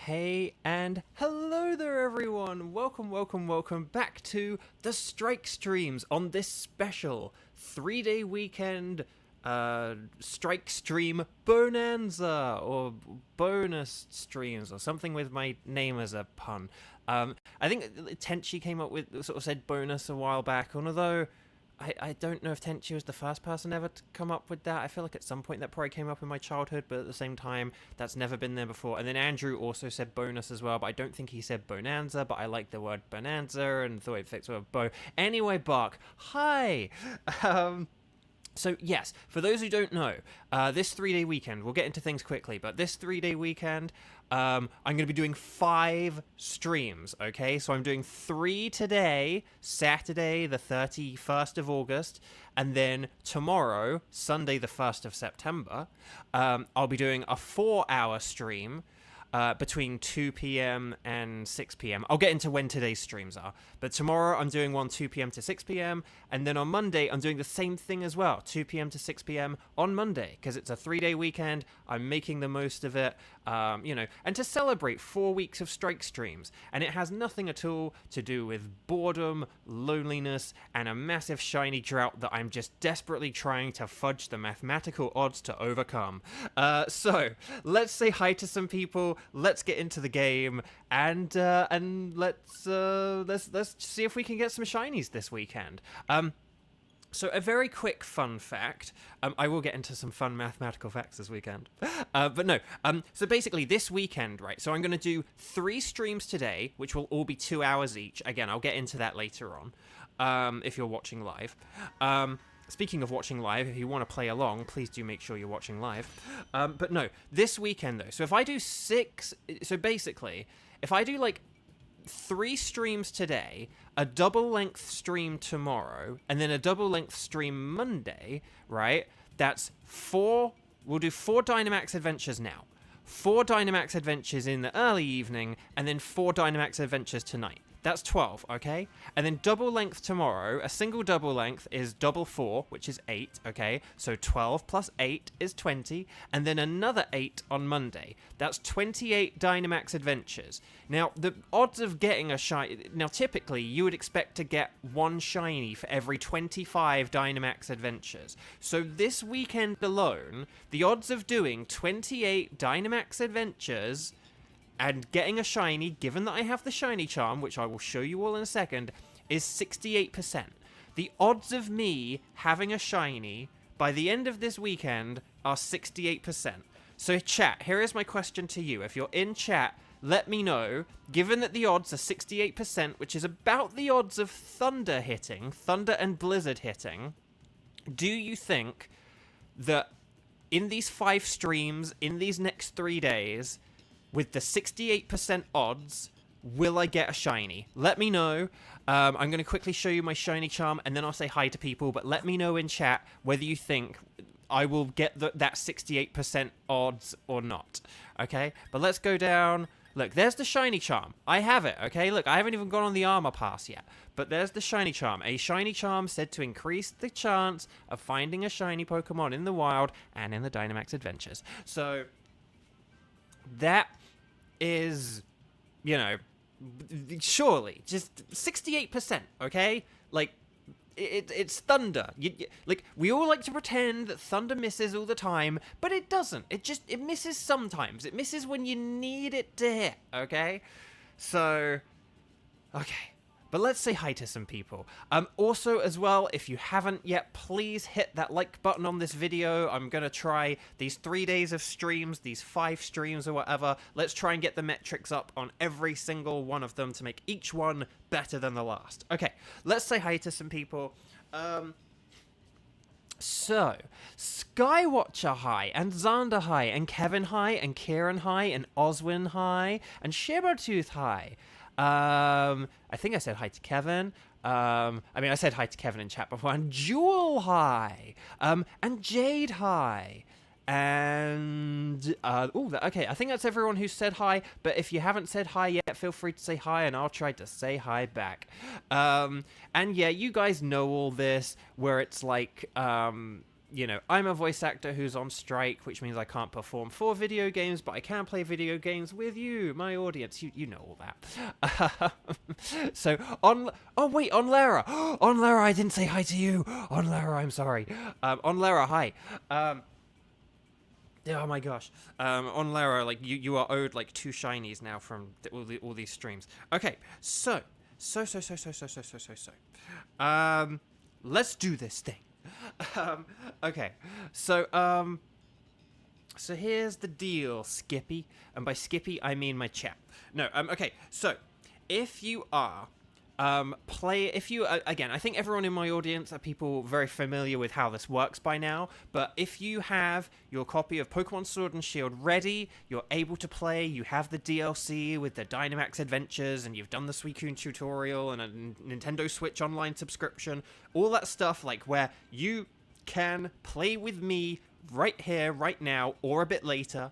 Hey and hello there everyone! Welcome back to the Strike Streams on this special 3-day weekend Strike Stream Bonanza, or bonus streams, or something with my name as a pun. I think Tenchi came up with, sort of said bonus a while back, and although I don't know if Tenchi was the first person ever to come up with that. I feel like at some point that probably came up in my childhood, but at the same time, that's never been there before. And then Andrew also said bonus as well, but I don't think he said bonanza, but I like the word bonanza and thought it fits with bo. Anyway, Buck, hi! So yes, for those who don't know, this 3-day weekend, we'll get into things quickly, but this 3-day weekend, I'm going to be doing 5 streams, okay? So I'm doing 3 today, Saturday the 31st of August, and then tomorrow, Sunday the 1st of September, I'll be doing a 4-hour stream, between 2 p.m. and 6 p.m. I'll get into when today's streams are, but tomorrow I'm doing one 2 p.m. to 6 p.m. and then on Monday I'm doing the same thing as well, 2 p.m. to 6 p.m. on Monday, because it's a 3-day weekend. I'm making the most of it, you know, and to celebrate 4 weeks of Strike Streams, and it has nothing at all to do with boredom, loneliness, and a massive shiny drought that I'm just desperately trying to fudge the mathematical odds to overcome. So let's say hi to some people. Let's get into the game, and let's see if we can get some shinies this weekend. So a very quick fun fact. I will get into some fun mathematical facts this weekend. But no. So basically this weekend, right? So I'm going to do 3 streams today, which will all be 2 hours each. Again, I'll get into that later on, if you're watching live. Speaking of watching live, if you want to play along, please do make sure you're watching live. But no, this weekend though, so if I do 6, so basically, if I do like 3 streams today, a double length stream tomorrow, and then a double length stream Monday, right? That's 4, we'll do 4 Dynamax Adventures now. 4 Dynamax Adventures in the early evening, and then 4 Dynamax Adventures tonight. That's 12, okay? And then double length tomorrow, a single double length is double 4, which is 8, okay? So 12 plus 8 is 20, and then another 8 on Monday. That's 28 Dynamax Adventures. Now, the odds of getting a shiny... Now, typically, you would expect to get 1 shiny for every 25 Dynamax Adventures. So this weekend alone, the odds of doing 28 Dynamax Adventures and getting a shiny, given that I have the shiny charm, which I will show you all in a second, is 68%. The odds of me having a shiny by the end of this weekend are 68%. So chat, here is my question to you. If you're in chat, let me know, given that the odds are 68%, which is about the odds of Thunder hitting, Thunder and Blizzard hitting, do you think that in these 5 streams, in these next 3 days, with the 68% odds, will I get a shiny? Let me know. I'm going to quickly show you my shiny charm, and then I'll say hi to people, but let me know in chat whether you think I will get that 68% odds or not. Okay? But let's go down. Look, there's the shiny charm. I have it, okay? Look, I haven't even gone on the armor pass yet. But there's the shiny charm. A shiny charm said to increase the chance of finding a shiny Pokemon in the wild and in the Dynamax Adventures. So that is, you know, surely just 68%, okay? Like, it's Thunder. Like, we all like to pretend that Thunder misses all the time, but it doesn't. It misses sometimes. It misses when you need it to hit, okay? So, okay. But let's say hi to some people. Also, as well, if you haven't yet, please hit that like button on this video. I'm going to try these 3 days of streams, these 5 streams or whatever. Let's try and get the metrics up on every single one of them to make each one better than the last. Okay, let's say hi to some people. So, Skywatcher hi, and Xander hi, and Kevin hi, and Kieran hi, and Oswin hi, and Shibertooth hi. I think I said hi to Kevin. I mean, I said hi to Kevin in chat before. And Jewel, hi. And Jade, hi. And, okay, I think that's everyone who said hi. But if you haven't said hi yet, feel free to say hi, and I'll try to say hi back. And yeah, you guys know all this, where it's like, you know, I'm a voice actor who's on strike, which means I can't perform for video games, but I can play video games with you, my audience. You know all that. So, on Lara. On Lara, I didn't say hi to you. On Lara, I'm sorry. On Lara, hi. Oh my gosh. On Lara, like, you are owed, like, 2 shinies now from all these streams. Okay, so. Let's do this thing. Okay, so here's the deal, Skippy. And by Skippy, I mean my chat. No, okay, so, if you are, again, I think everyone in my audience are people very familiar with how this works by now, but if you have your copy of Pokémon Sword and Shield ready, you're able to play, you have the DLC with the Dynamax Adventures, and you've done the Suicune tutorial, and a Nintendo Switch Online subscription, all that stuff, like, where you can play with me right here, right now, or a bit later,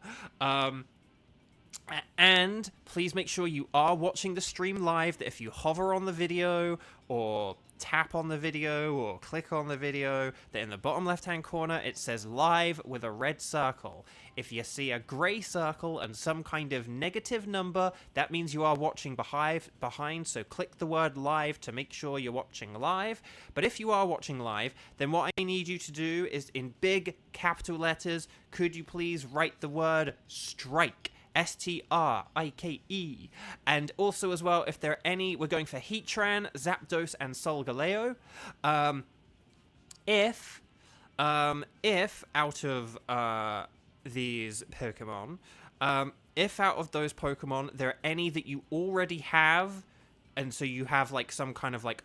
and please make sure you are watching the stream live, that if you hover on the video, or tap on the video, or click on the video, that in the bottom left-hand corner it says live with a red circle. If you see a grey circle and some kind of negative number, that means you are watching behind, so click the word live to make sure you're watching live. But if you are watching live, then what I need you to do is, in big capital letters, could you please write the word strike? S-T-R-I-K-E. And also as well, if there are any, we're going for Heatran, Zapdos, and Solgaleo. If out of these Pokemon, if out of those Pokemon there are any that you already have, and so you have, like, some kind of, like,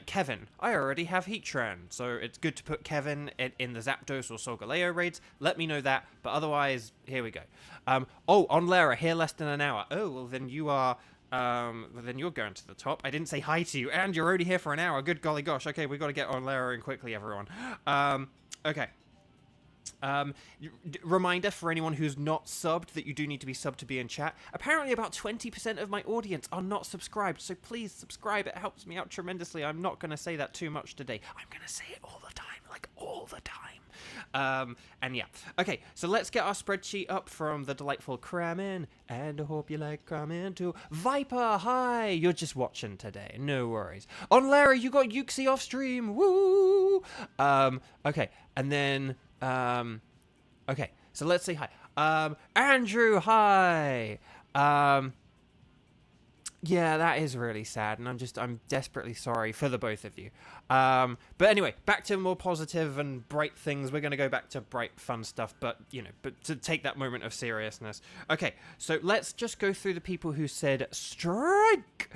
Kevin. I already have Heatran, so it's good to put Kevin in the Zapdos or Solgaleo raids. Let me know that, but otherwise, here we go. On Lara, here less than an hour. Oh, well, then you are, then you're going to the top. I didn't say hi to you, and you're already here for an hour. Good golly gosh. Okay, we've got to get on Lara in quickly, everyone. Okay. Reminder for anyone who's not subbed that you do need to be subbed to be in chat. Apparently about 20% of my audience are not subscribed, so please subscribe. It helps me out tremendously. I'm not going to say that too much today. I'm going to say it all the time, like all the time. And yeah. Okay, so let's get our spreadsheet up from the delightful Kramin. And I hope you like Kramin too. Viper, hi! You're just watching today. No worries. On Lara, you got Yuxi off stream. Woo! Okay, and then... okay, so let's say hi. Andrew, hi! Yeah, that is really sad, and I'm desperately sorry for the both of you. But anyway, back to more positive and bright things. We're going to go back to bright, fun stuff, but, you know, but to take that moment of seriousness. Okay, so let's just go through the people who said strike!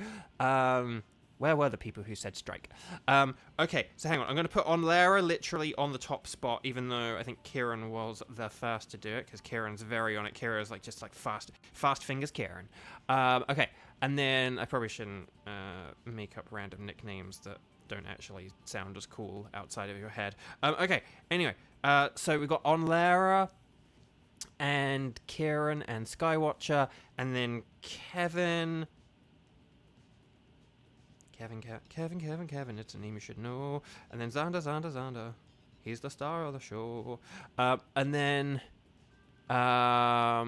Where were the people who said strike? Okay, so hang on. I'm going to put on Lara literally on the top spot, even though I think Kieran was the first to do it, because Kieran's very on it. Kieran's like just like fast fingers Kieran. Okay, and then I probably shouldn't make up random nicknames that don't actually sound as cool outside of your head. Okay, anyway, so we've got on Lara and Kieran and Skywatcher, and then Kevin... Kevin, it's a name you should know. And then Xander. He's the star of the show. And then I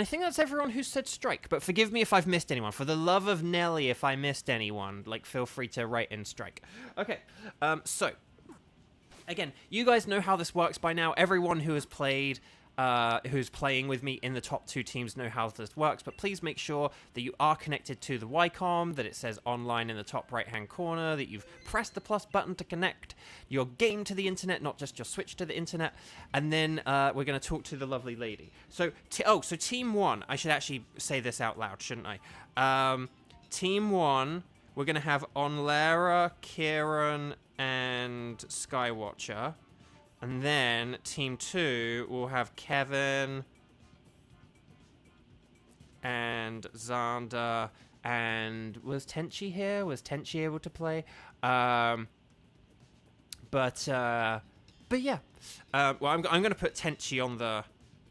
think that's everyone who said strike. But forgive me if I've missed anyone. For the love of Nelly, if I missed anyone, like, feel free to write in strike. Okay, so, again, you guys know how this works by now. Everyone who has played... who's playing with me in the top 2 teams know how this works, but please make sure that you are connected to the Wycom, that it says online in the top right-hand corner, that you've pressed the plus button to connect your game to the internet, not just your Switch to the internet, and then we're going to talk to the lovely lady. So, so Team 1, I should actually say this out loud, shouldn't I? Team 1, we're going to have on Lara, Kieran, and Skywatcher. And then Team 2 will have Kevin and Xander. And was Tenchi here? Was Tenchi able to play? But yeah. Well, I'm going to put Tenchi on the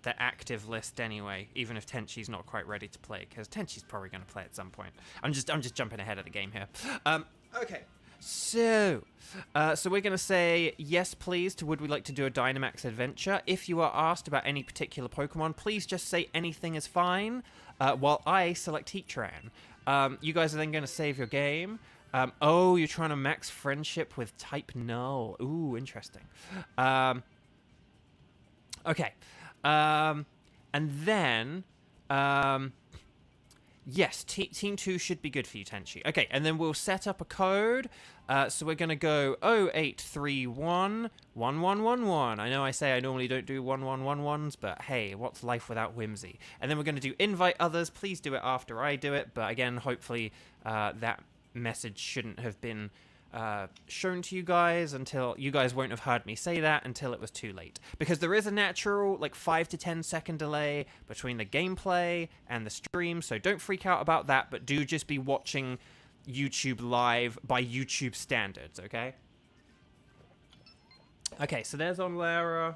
active list anyway, even if Tenchi's not quite ready to play, because Tenchi's probably going to play at some point. I'm just jumping ahead of the game here. Okay. So we're going to say yes, please, to would we like to do a Dynamax adventure. If you are asked about any particular Pokemon, please just say anything is fine, while I select Heatran. You guys are then going to save your game. Oh, you're trying to max friendship with type null. Ooh, interesting. Okay. And then... yes, Team 2 should be good for you, Tenchi. Okay, and then we'll set up a code. So we're going to go 0831 1111. I know I say I normally don't do 1111s, but hey, what's life without whimsy? And then we're going to do invite others. Please do it after I do it. But again, hopefully that message shouldn't have been shown to you guys until you guys won't have heard me say that until it was too late, because there is a natural like 5 to 10 second delay between the gameplay and the stream, so don't freak out about that, but do just be watching YouTube live by YouTube standards. Okay, so there's Onlara,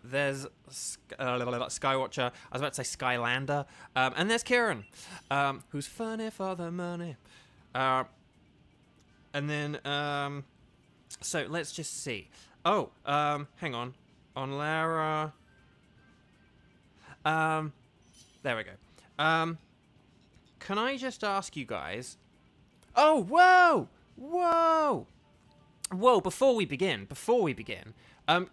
there's Skywatcher, I was about to say Skylander, and there's Kieran, who's funny for the money. And then, so let's just see. Oh, hang on. On Lara. There we go. Can I just ask you guys? Oh, whoa! Whoa! Whoa, before we begin,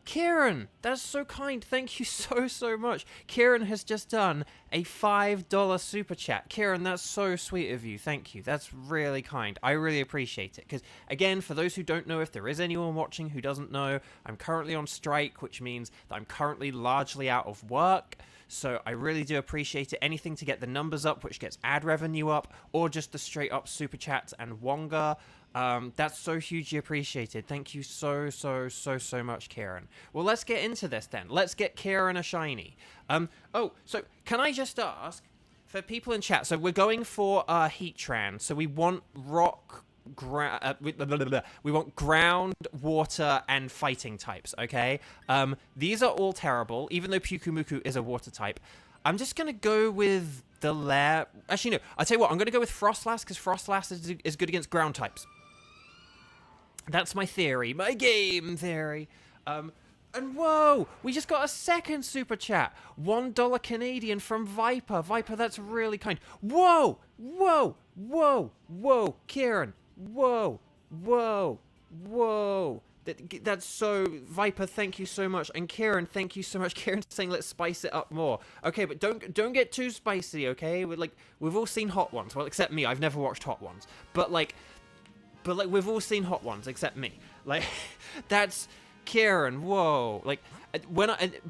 Kieran, that's so kind. Thank you so much. Kieran has just done a $5 super chat. Kieran, that's so sweet of you. Thank you. That's really kind. I really appreciate it. Because, again, for those who don't know, if there is anyone watching who doesn't know, I'm currently on strike, which means that I'm currently largely out of work. So I really do appreciate it. Anything to get the numbers up, which gets ad revenue up, or just the straight up super chats and Wonga. That's so hugely appreciated. Thank you so much, Kieran. Well, let's get into this then. Let's get Kieran a shiny. So can I just ask, for people in chat, so we're going for Heatran, so we want we want ground, water, and fighting types, okay? These are all terrible, even though Pyukumuku is a water type. I'm just going to go with the Actually, no. I'll tell you what. I'm going to go with Frostlass, because Frostlass is good against ground types. That's my theory. My game theory. And whoa! We just got a second super chat. $1 Canadian from Viper. Viper, that's really kind. Whoa! Whoa! Whoa! Whoa! Kieran. Whoa! Whoa! Whoa! That's so... Viper, thank you so much. And Kieran, thank you so much. Kieran's saying let's spice it up more. Okay, but don't get too spicy, okay? We've all seen Hot Ones. Well, except me. I've never watched Hot Ones. But we've all seen Hot Ones, except me. Like, that's... Kieran, whoa. Like,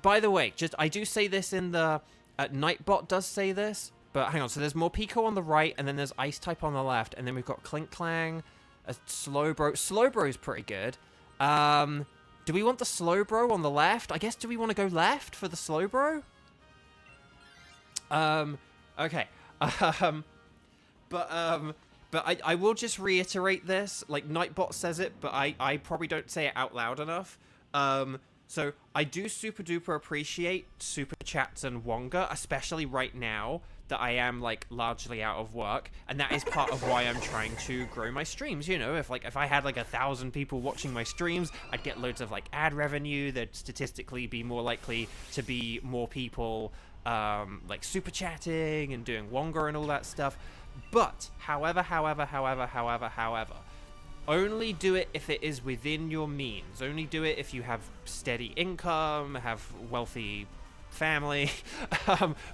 by the way, I do say this in the... Nightbot does say this. But hang on, so there's more Pico on the right, and then there's Ice type on the left, and then we've got Clink Clang, a Slowbro. Slowbro's pretty good. Do we want the Slowbro on the left? I guess, do we want to go left for the Slowbro? Okay. But I will just reiterate this. Like, Nightbot says it, but I probably don't say it out loud enough. So I do super duper appreciate super chats and Wonga, especially right now that I am like largely out of work, and that is part of why I'm trying to grow my streams. You know, if I had like 1,000 people watching my streams, I'd get loads of like ad revenue. There'd statistically be more likely to be more people like super chatting and doing Wonga and all that stuff. But however, only do it if it is within your means. Only do it if you have steady income, have wealthy family,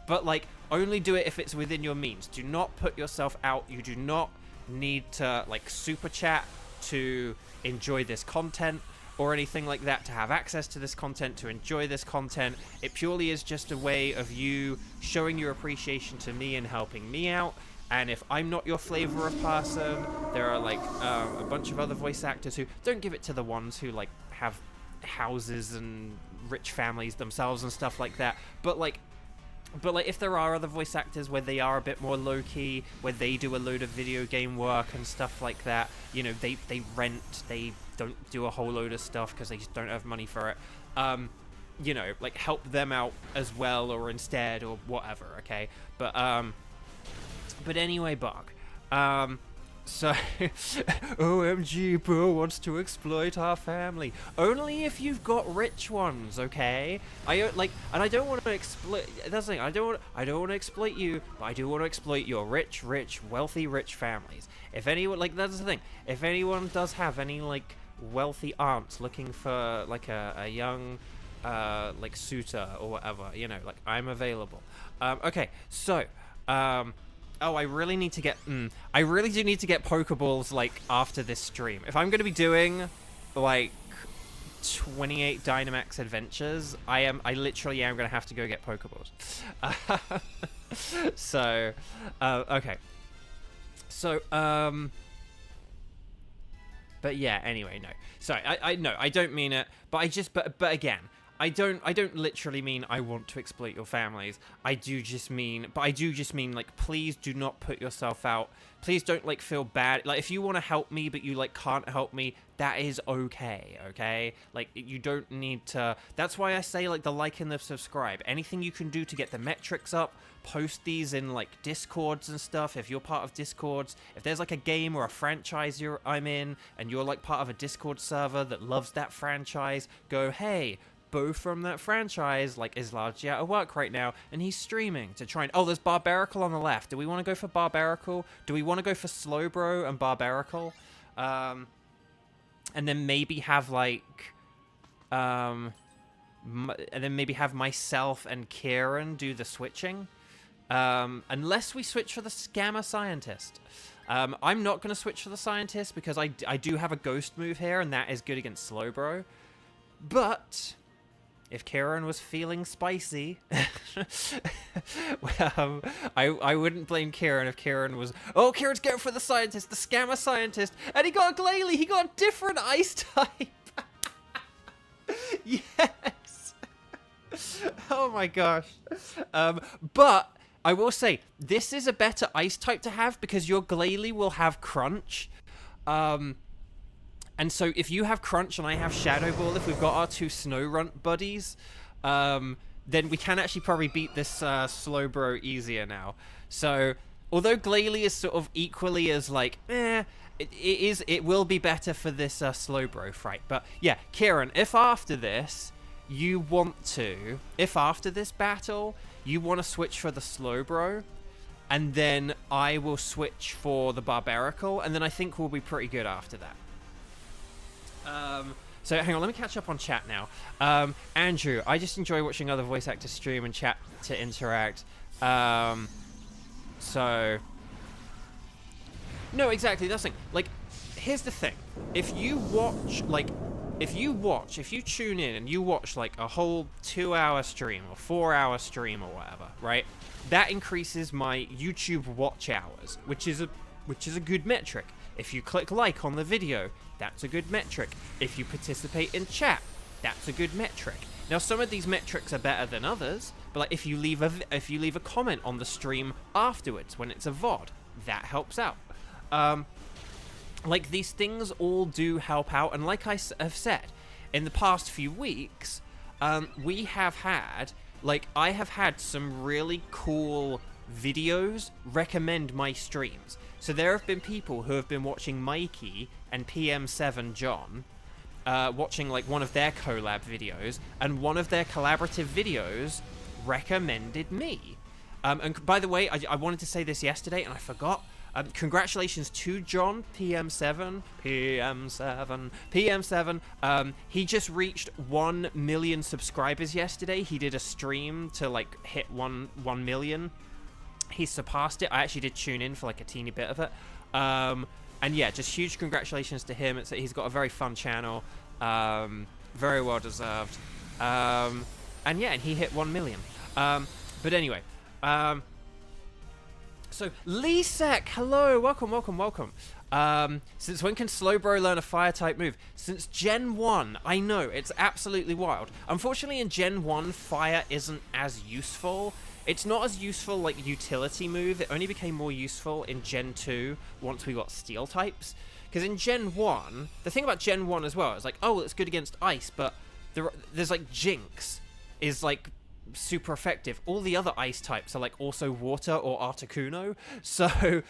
but like only do it if it's within your means. Do not put yourself out. You do not need to like super chat to enjoy this content or anything like that, to have access to this content, to enjoy this content. It purely is just a way of you showing your appreciation to me and helping me out. And if I'm not your flavor of person, there are like a bunch of other voice actors who don't give it to the ones who like have houses and rich families themselves and stuff like that. But like if there are other voice actors where they are a bit more low-key, where they do a load of video game work and stuff like that, you know, they rent, they don't do a whole load of stuff because they just don't have money for it. You know, like help them out as well or instead or whatever, okay? But anyway, Bug. So, OMG, Boo wants to exploit our family. Only if you've got rich ones, okay? And I don't want to exploit. That's the thing. I don't want to exploit you, but I do want to exploit your rich, wealthy, rich families. If anyone, like, that's the thing. If anyone does have any like wealthy aunts looking for like a young, like suitor or whatever, you know, like I'm available. Okay, so, oh, I really need to get, I really do need to get Pokeballs, like, after this stream. If I'm going to be doing, like, 28 Dynamax Adventures, I literally am going to have to go get Pokeballs. So, okay. So, but yeah, anyway, no. Sorry, no, I don't mean it, but again, I don't literally mean I want to exploit your families. I do just mean, like, please do not put yourself out. Please don't, like, feel bad. Like, if you want to help me, but you, like, can't help me, that is okay, okay? Like, you don't need to, that's why I say, like, the like and the subscribe. Anything you can do to get the metrics up, post these in, like, Discords and stuff. If you're part of Discords, if there's, like, a game or a franchise I'm in, and you're, like, part of a Discord server that loves that franchise, go, hey, Bo from that franchise, like, is largely out of work right now, and he's streaming to try and... Oh, there's Barbaracle on the left. Do we want to go for Barbaracle? Do we want to go for Slowbro and Barbaracle? And then maybe have, like... and then maybe have myself and Kieran do the switching. Unless we switch for the Scammer Scientist. I'm not going to switch for the Scientist, because I do have a Ghost move here, and that is good against Slowbro. But... if Kieran was feeling spicy, well, I wouldn't blame Kieran if Kieran was... Oh, Kieran's going for the Scientist, the Scammer Scientist, and he got a Glalie, he got a different Ice type. Yes. Oh my gosh. But I will say, this is a better Ice type to have, because your Glalie will have Crunch. And so if you have Crunch and I have Shadow Ball, if we've got our two Snow Runt buddies, then we can actually probably beat this Slowbro easier now. So although Glalie is sort of equally as like, it will be better for this Slowbro fight. But yeah, Kieran, if after this you want to, if after this battle you want to switch for the Slowbro, and then I will switch for the Barbaracle, and then I think we'll be pretty good after that. So hang on, let me catch up on chat now. Andrew, I just enjoy watching other voice actors stream and chat to interact. So no, exactly, that's the thing. Like, here's the thing. If you tune in and you watch like a whole 2-hour stream or 4-hour stream or whatever, right? That increases my YouTube watch hours, which is a good metric. If you click like on the video, that's a good metric. If you participate in chat, that's a good metric. Now, some of these metrics are better than others, but like if you leave a comment on the stream afterwards when it's a VOD, that helps out. Like, these things all do help out, and like I have said, in the past few weeks, we have had, like, I have had some really cool videos recommend my streams. So there have been people who have been watching Mikey and PM7 John, watching like one of their collab videos, and one of their collaborative videos recommended me. And by the way, I wanted to say this yesterday and I forgot. Congratulations to John, PM7. He just reached 1 million subscribers yesterday. He did a stream to like hit 1 million. He surpassed it. I actually did tune in for like a teeny bit of it. And yeah, just huge congratulations to him. He's got a very fun channel. Very well deserved. And yeah, and he hit 1 million. But anyway. So, Lisek, hello. Welcome. Since when can Slowbro learn a Fire-type move? Since Gen 1. I know, it's absolutely wild. Unfortunately, in Gen 1, Fire isn't as useful. It's not as useful like utility move. It only became more useful in Gen 2 once we got Steel types. Because in Gen 1, the thing about Gen 1 as well is like, oh, it's good against Ice, but there's like Jinx is like super effective. All the other Ice types are like also Water or Articuno. So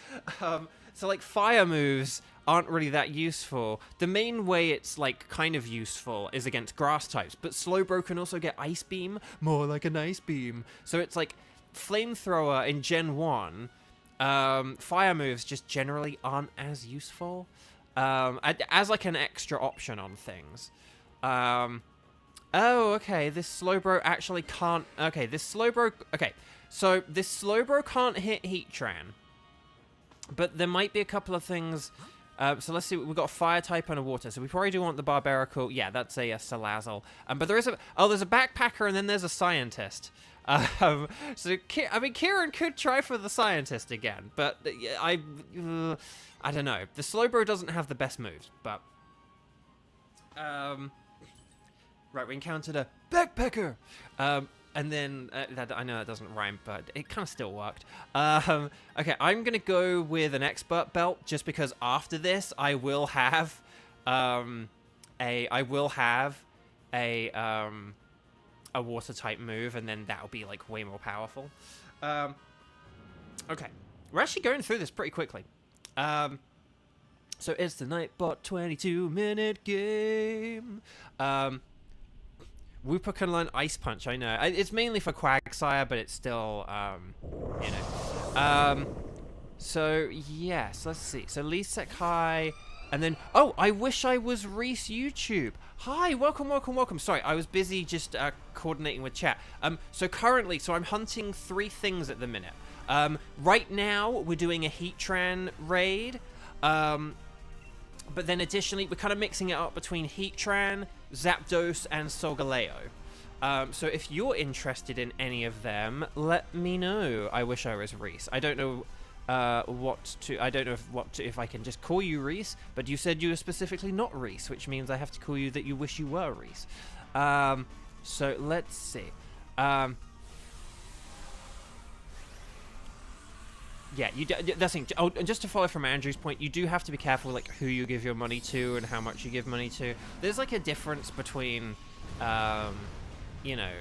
So like fire moves aren't really that useful. The main way it's like kind of useful is against grass types, but Slowbro can also get Ice Beam, more like an Ice Beam. So it's like Flamethrower in Gen 1, fire moves just generally aren't as useful as like an extra option on things. Oh, okay, this Slowbro actually can't... Okay, this Slowbro... Okay, so this Slowbro can't hit Heatran. But there might be a couple of things... so let's see, we've got a fire type and a water, so we probably do want the Barbarical. Yeah, that's a Salazzle. But there is a... Oh, there's a Backpacker and then there's a Scientist. So, I mean, Kieran could try for the Scientist again, but I don't know. The Slowbro doesn't have the best moves, but... Right, we encountered a Backpacker! And then, I know that doesn't rhyme, but it kind of still worked. Okay, I'm going to go with an Expert Belt, just because after this, I will have, a Water-type move, and then that'll be, like, way more powerful. Okay, we're actually going through this pretty quickly. So it's the Nightbot 22-minute game. Wooper can learn Ice Punch, I know. It's mainly for Quagsire, but it's still, you know. So, yes, let's see. So, Lisek, hi. And then, oh, I wish I was Reese YouTube. Hi, welcome, welcome, welcome. Sorry, I was busy just coordinating with chat. So currently, I'm hunting 3 things at the minute. Right now, we're doing a Heatran raid. But then additionally, we're kind of mixing it up between Heatran, Zapdos, and Solgaleo. So if you're interested in any of them, let me know. I wish I was Reese. I don't know if I can just call you Reese, but you said you were specifically not Reese, which means I have to call you that you wish you were Reese. So let's see. Yeah, that's the thing. Oh, and just to follow from Andrew's point, you do have to be careful, like, who you give your money to and how much you give money to. There's, like, a difference between, you know,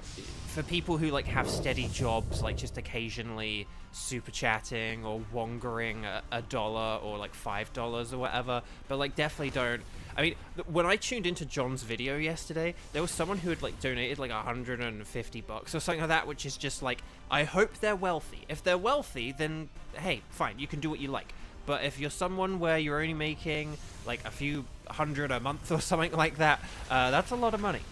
for people who, like, have steady jobs, like, just occasionally super chatting or wongering $1 or, like, $5 or whatever. But, like, definitely don't... I mean, when I tuned into John's video yesterday, there was someone who had, like, donated, like, $150 or something like that, which is just, like, I hope they're wealthy. If they're wealthy, then, hey, fine, you can do what you like. But if you're someone where you're only making, like, a few hundred a month or something like that, that's a lot of money.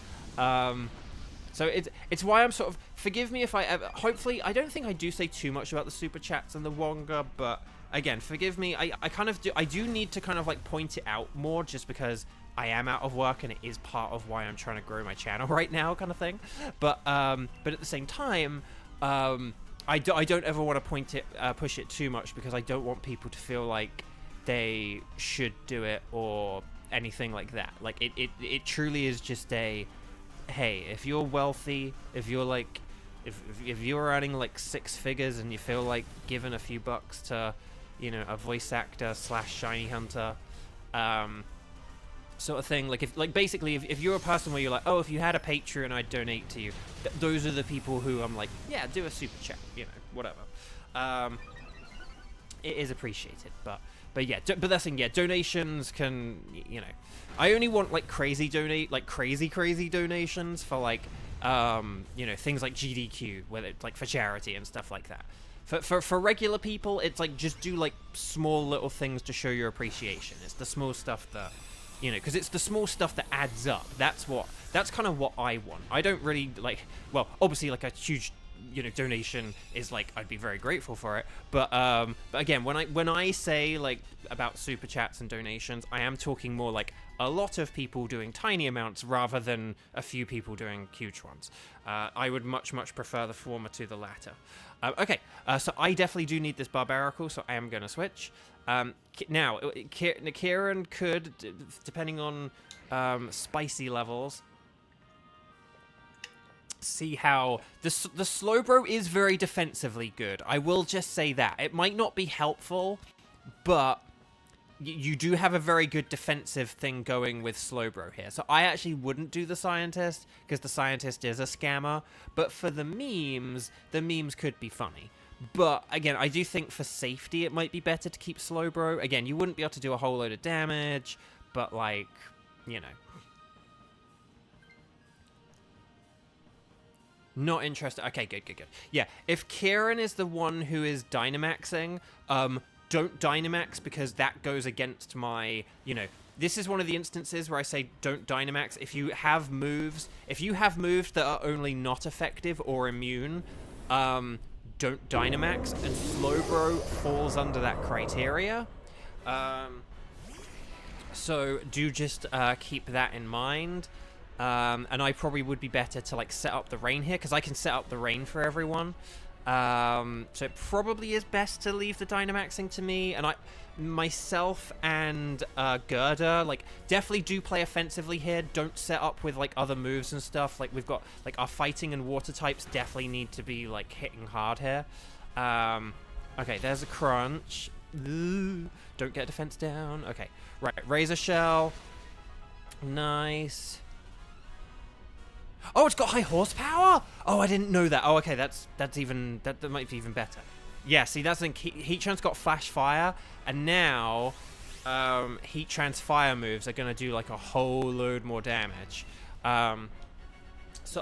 So it's why I'm sort of... Forgive me if I ever... Hopefully, I don't think I do say too much about the super chats and the Wonga, but... Again, forgive me, I kind of do... I do need to kind of, like, point it out more just because I am out of work and it is part of why I'm trying to grow my channel right now, kind of thing. But at the same time, I don't ever want to push it too much because I don't want people to feel like they should do it or anything like that. Like, it truly is just a... Hey, if you're wealthy, if you're, like... If you're earning, like, 6 figures and you feel like giving a few bucks to... you know, a voice actor / shiny hunter, sort of thing. Like, basically, if you're a person where you're like, oh, if you had a Patreon, I'd donate to you. Those are the people who I'm like, yeah, do a super chat, you know, whatever. It is appreciated, but yeah, but that's the thing, yeah, donations can, you know, I only want, like, crazy donations for, like, you know, things like GDQ, whether it's, like, for charity and stuff like that. For regular people, it's like, just do, like, small little things to show your appreciation. It's the small stuff that, you know, because it's the small stuff that adds up. That's kind of what I want. I don't really, like, well, obviously, like, a huge, you know, donation is, like, I'd be very grateful for it. But again, when I say, like, about super chats and donations, I am talking more like a lot of people doing tiny amounts rather than a few people doing huge ones. I would much prefer the former to the latter. Okay, so I definitely do need this Barbarical, so I am going to switch. Now, Kieran could, depending on spicy levels, see how... The Slowbro is very defensively good. I will just say that. It might not be helpful, but... You do have a very good defensive thing going with Slowbro here. So I actually wouldn't do the Scientist, because the Scientist is a scammer. But for the memes could be funny. But, again, I do think for safety it might be better to keep Slowbro. Again, you wouldn't be able to do a whole load of damage, but, like, you know. Not interested. Okay, good. Yeah, if Kieran is the one who is Dynamaxing, don't Dynamax, because that goes against my, you know, this is one of the instances where I say don't Dynamax. If you have moves that are only not effective or immune, don't Dynamax, and Slowbro falls under that criteria. So do just keep that in mind. And I probably would be better to, like, set up the rain here, because I can set up the rain for everyone. So it probably is best to leave the Dynamaxing to me, and myself and Gerda, like, definitely do play offensively here. Don't set up with, like, other moves and stuff. Like, we've got, like, our fighting and water types definitely need to be, like, hitting hard here. Okay, there's a crunch. Don't get defense down. Okay, right, Razor Shell. Nice. Oh, it's got high horsepower? Oh, I didn't know that. Oh, okay, that might be even better. Yeah, see, that's the thing. Heatran's got Flash Fire, and now Heatran's fire moves are going to do, like, a whole load more damage. So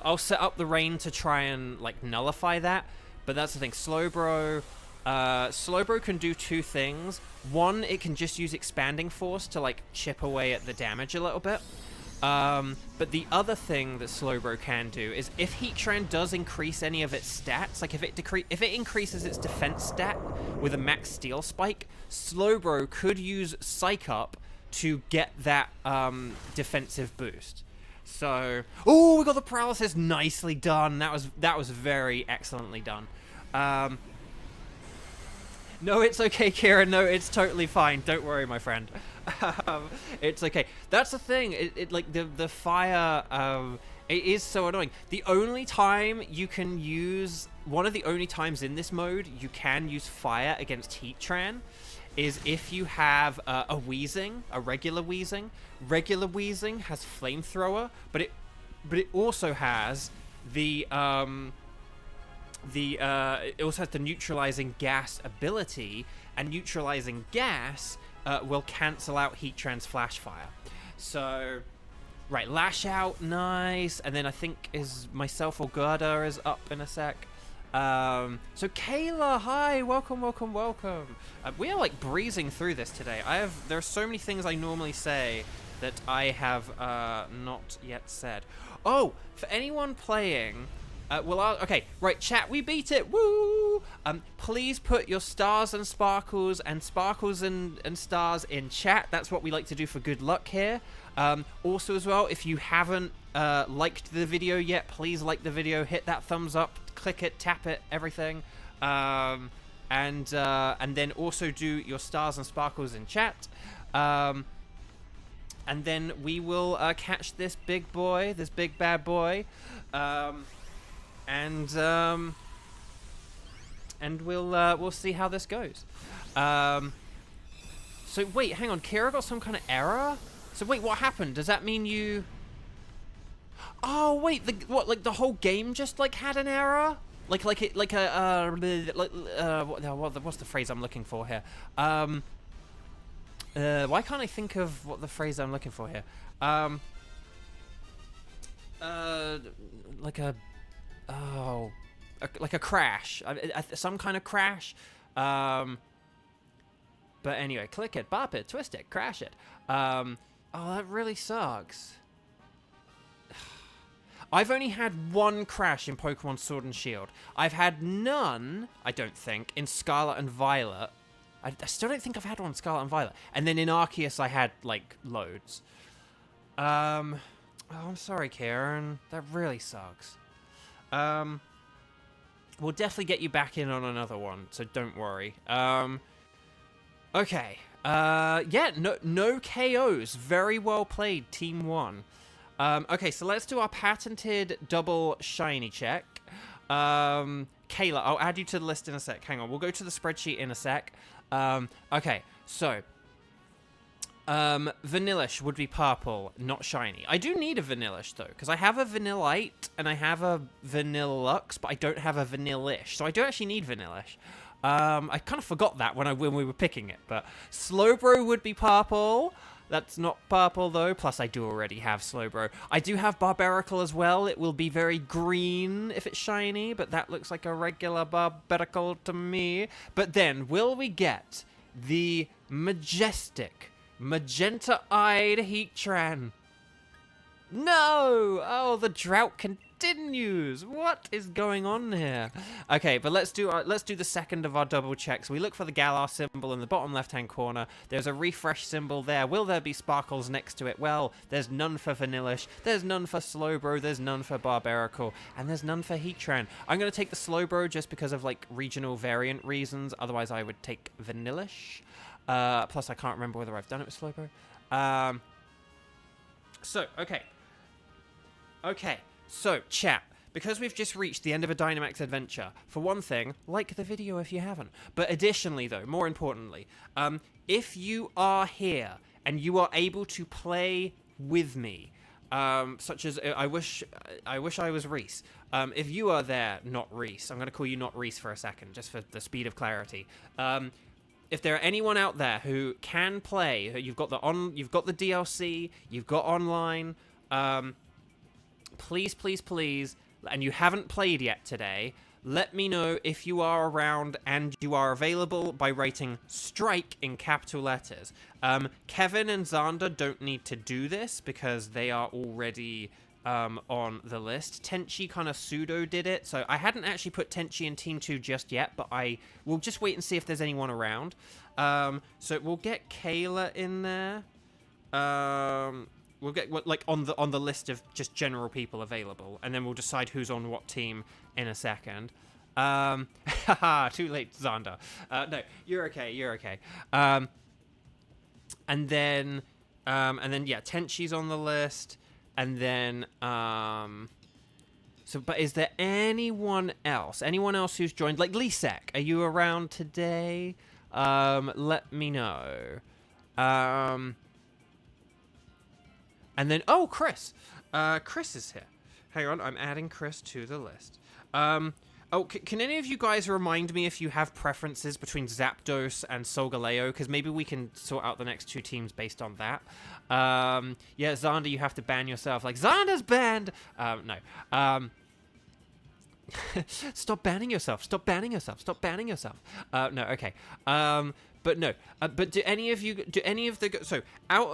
I'll set up the rain to try and, like, nullify that, but that's the thing. Slowbro can do two things. One, it can just use Expanding Force to, like, chip away at the damage a little bit. But the other thing that Slowbro can do is if Heatran does increase any of its stats, like if it increases its defense stat with a max steel spike, Slowbro could use Psych Up to get that defensive boost. So, oh, we got the paralysis. Nicely done. That was very excellently done. No, it's okay, Kieran. No, it's totally fine. Don't worry, my friend. It's okay. That's the thing. It like the fire. It is so annoying. The only time you can use one of the only times in this mode you can use fire against Heatran is if you have a Weezing, a regular Weezing. Regular Weezing has Flamethrower, but it also has the it also has the neutralizing gas ability, and neutralizing gas will cancel out Heatran's Flash Fire. So, right, Lash Out, nice, and then I think is myself or Gerda is up in a sec. So Kayla, hi, welcome. We are like breezing through this today. There are so many things I normally say that I have not yet said. Oh, for anyone playing. Okay, right, chat, we beat it, woo! Please put your stars and sparkles and stars in chat. That's what we like to do for good luck here. Also as well, if you haven't liked the video yet, please like the video, hit that thumbs up, click it, tap it, everything. And then also do your stars and sparkles in chat. And then we will catch this big boy, this big bad boy. And we'll see how this goes. So wait, hang on, Kira got some kind of error? So wait, what happened? Does that mean you... Oh wait, like the whole game just like had an error? What's the phrase I'm looking for here? Why can't I think of what the phrase I'm looking for here? Like a crash, some kind of crash. But anyway, click it, bop it, twist it, crash it. Oh, that really sucks. I've only had one crash in Pokemon Sword and Shield. I've had none, I don't think, in Scarlet and Violet. I still don't think I've had one in Scarlet and Violet. And then in Arceus, I had, like, loads. Oh, I'm sorry, Karen. That really sucks. We'll definitely get you back in on another one, so don't worry. Okay. Yeah, no KOs. Very well played, Team 1. Okay, so let's do our patented double shiny check. Kayla, I'll add you to the list in a sec. Hang on, we'll go to the spreadsheet in a sec. Okay, so Vanillish would be purple, not shiny. I do need a Vanillish, though, because I have a Vanillite and I have a Vanillux, but I don't have a Vanillish, so I do actually need Vanillish. I kind of forgot that when we were picking it, but Slowbro would be purple. That's not purple, though, plus I do already have Slowbro. I do have Barbaracle as well. It will be very green if it's shiny, but that looks like a regular Barbaracle to me. But then, will we get the majestic, magenta-eyed Heatran? No! Oh, the drought continues. What is going on here? Okay, but let's do the second of our double checks. We look for the Galar symbol in the bottom left-hand corner. There's a refresh symbol there. Will there be sparkles next to it? Well, there's none for Vanillish. There's none for Slowbro. There's none for Barbaracle. And there's none for Heatran. I'm going to take the Slowbro just because of, like, regional variant reasons. Otherwise, I would take Vanillish. Plus, I can't remember whether I've done it with Slowbro. Okay, so, chat, because we've just reached the end of a Dynamax adventure, for one thing, like the video if you haven't. But additionally, though, more importantly, if you are here and you are able to play with me, such as, I wish I was Reese. If you are there, not Reese, I'm going to call you not Reese for a second, just for the speed of clarity. If there are anyone out there who can play, you've got the DLC, you've got online, please, please, please, and you haven't played yet today, let me know if you are around and you are available by writing strike in capital letters. Kevin and Xander don't need to do this because they are already on the list. Tenchi kind of pseudo did it, so I hadn't actually put Tenchi in Team 2 just yet, but I will just wait and see if there's anyone around. So we'll get Kayla in there. We'll get like on the list of just general people available, and then we'll decide who's on what team in a second. Haha, too late, Xander. No, you're okay. You're okay. And then yeah, Tenchi's on the list, and then so. But is there anyone else? Anyone else who's joined? Like Lisek, are you around today? Let me know. And then, oh, Chris. Chris is here. Hang on, I'm adding Chris to the list. Can any of you guys remind me if you have preferences between Zapdos and Solgaleo? Because maybe we can sort out the next two teams based on that. Yeah, Xander, you have to ban yourself. Like, Xander's banned! No. Stop banning yourself. Stop banning yourself. Stop banning yourself. No, okay. But no. But do any of the so out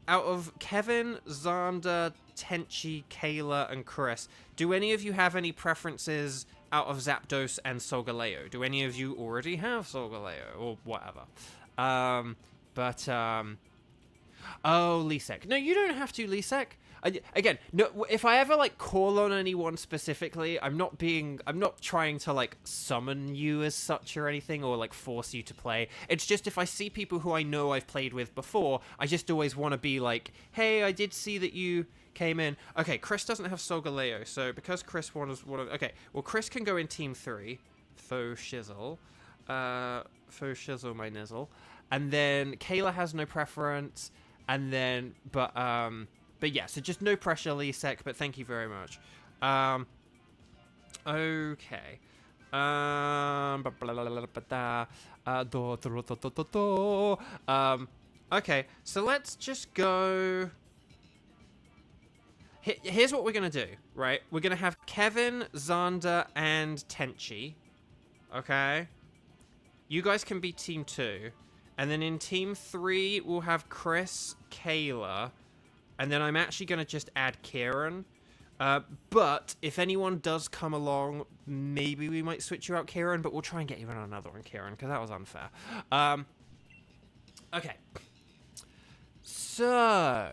of Kevin, Xander, Tenchi, Kayla, and Chris, do any of you have any preferences out of Zapdos and Solgaleo? Do any of you already have Solgaleo or whatever? Oh, Lisek. No, you don't have to, Lisek. Again, no. If I ever like call on anyone specifically, I'm not trying to like summon you as such or anything, or like force you to play. It's just if I see people who I know I've played with before, I just always want to be like, hey, I did see that you came in. Okay, Chris doesn't have Solgaleo, so because Chris was one of, okay, well, Chris can go in Team 3, faux shizzle, my nizzle, and then Kayla has no preference, and then but yeah, so just no pressure, Lisek, but thank you very much. Okay. Okay, so let's just go. Here's what we're going to do, right? We're going to have Kevin, Xander, and Tenchi. Okay? You guys can be Team 2. And then in Team 3, we'll have Chris, Kayla. And then I'm actually going to just add Kieran. But if anyone does come along, maybe we might switch you out, Kieran. But we'll try and get you on another one, Kieran, because that was unfair. Okay. So,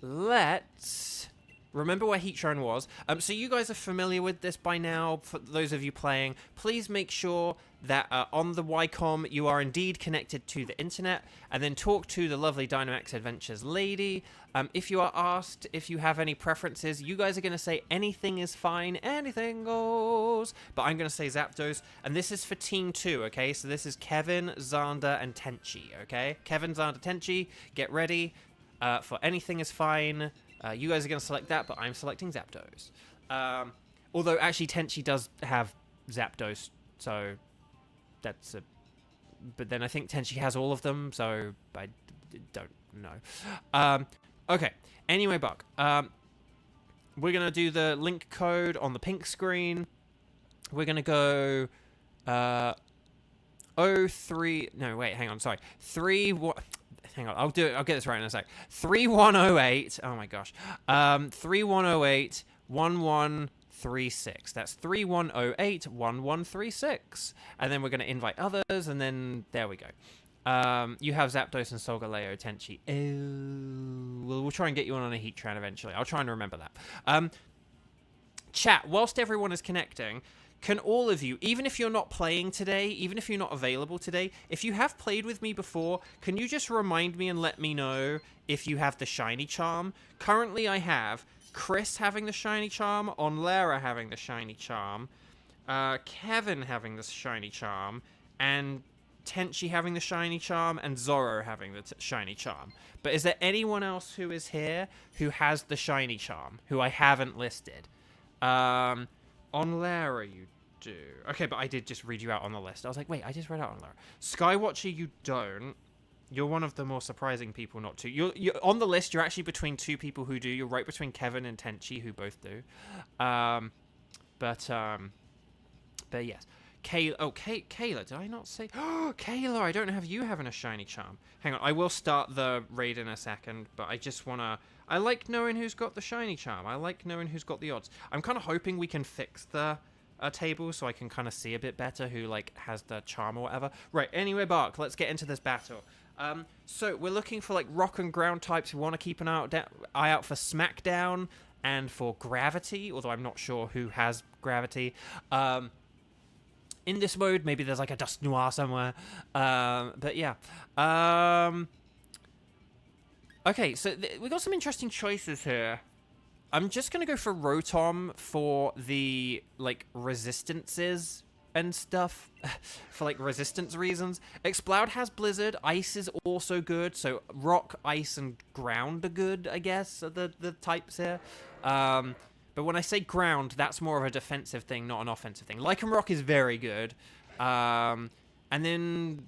let's remember where Heatran was. So you guys are familiar with this by now. For those of you playing, please make sure that on the Ycom you are indeed connected to the internet, and then talk to the lovely Dynamax Adventures lady. If you are asked if you have any preferences, you guys are going to say anything is fine, anything goes. But I'm going to say Zapdos, and this is for Team 2, okay? So this is Kevin, Xander, and Tenchi, okay? Kevin, Xander, Tenchi, get ready for anything is fine. You guys are going to select that, but I'm selecting Zapdos. Although, actually, Tenchi does have Zapdos, so that's a... But then I think Tenchi has all of them, so I don't know. Okay, anyway, Buck. We're going to do the link code on the pink screen. We're going to go... 03... No, wait, hang on, sorry. 3... Hang on, I'll do it. I'll get this right in a sec. 3108. Oh my gosh. 3108 1136. That's 3108 1136. And then we're going to invite others, and then there we go. You have Zapdos and Solgaleo, Tenchi. Oh, we'll try and get you on a Heatran eventually. I'll try and remember that. Chat, whilst everyone is connecting, can all of you, even if you're not playing today, even if you're not available today, if you have played with me before, can you just remind me and let me know if you have the Shiny Charm? Currently, I have Chris having the Shiny Charm, Onlera having the Shiny Charm, Kevin having the Shiny Charm, and Tenchi having the Shiny Charm, and Zorro having the Shiny Charm. But is there anyone else who is here who has the Shiny Charm, who I haven't listed? Onlera, you do. Okay, but I did just read you out on the list. I was like, wait, I just read out Onlera. Skywatcher, you don't. You're one of the more surprising people not to. You're on the list. You're actually between two people who do. You're right between Kevin and Tenchi, who both do. But yes. Kayla, did I not say? Oh, Kayla, I don't have you having a Shiny Charm. Hang on, I will start the raid in a second, but I just want to... I like knowing who's got the Shiny Charm. I like knowing who's got the odds. I'm kind of hoping we can fix the table so I can kind of see a bit better who, like, has the charm or whatever. Right, anyway, Bark, let's get into this battle. So we're looking for, like, rock and ground types. We want to keep an eye out for Smackdown and for Gravity, although I'm not sure who has Gravity. In this mode, maybe there's like a Dust Noir somewhere. But yeah. Okay, so we got some interesting choices here. I'm just going to go for Rotom for the, like, resistances and stuff. For, like, resistance reasons. Exploud has Blizzard. Ice is also good. So Rock, Ice, and Ground are good, I guess, are the types here. But when I say ground, that's more of a defensive thing, not an offensive thing. Lycanroc is very good. And then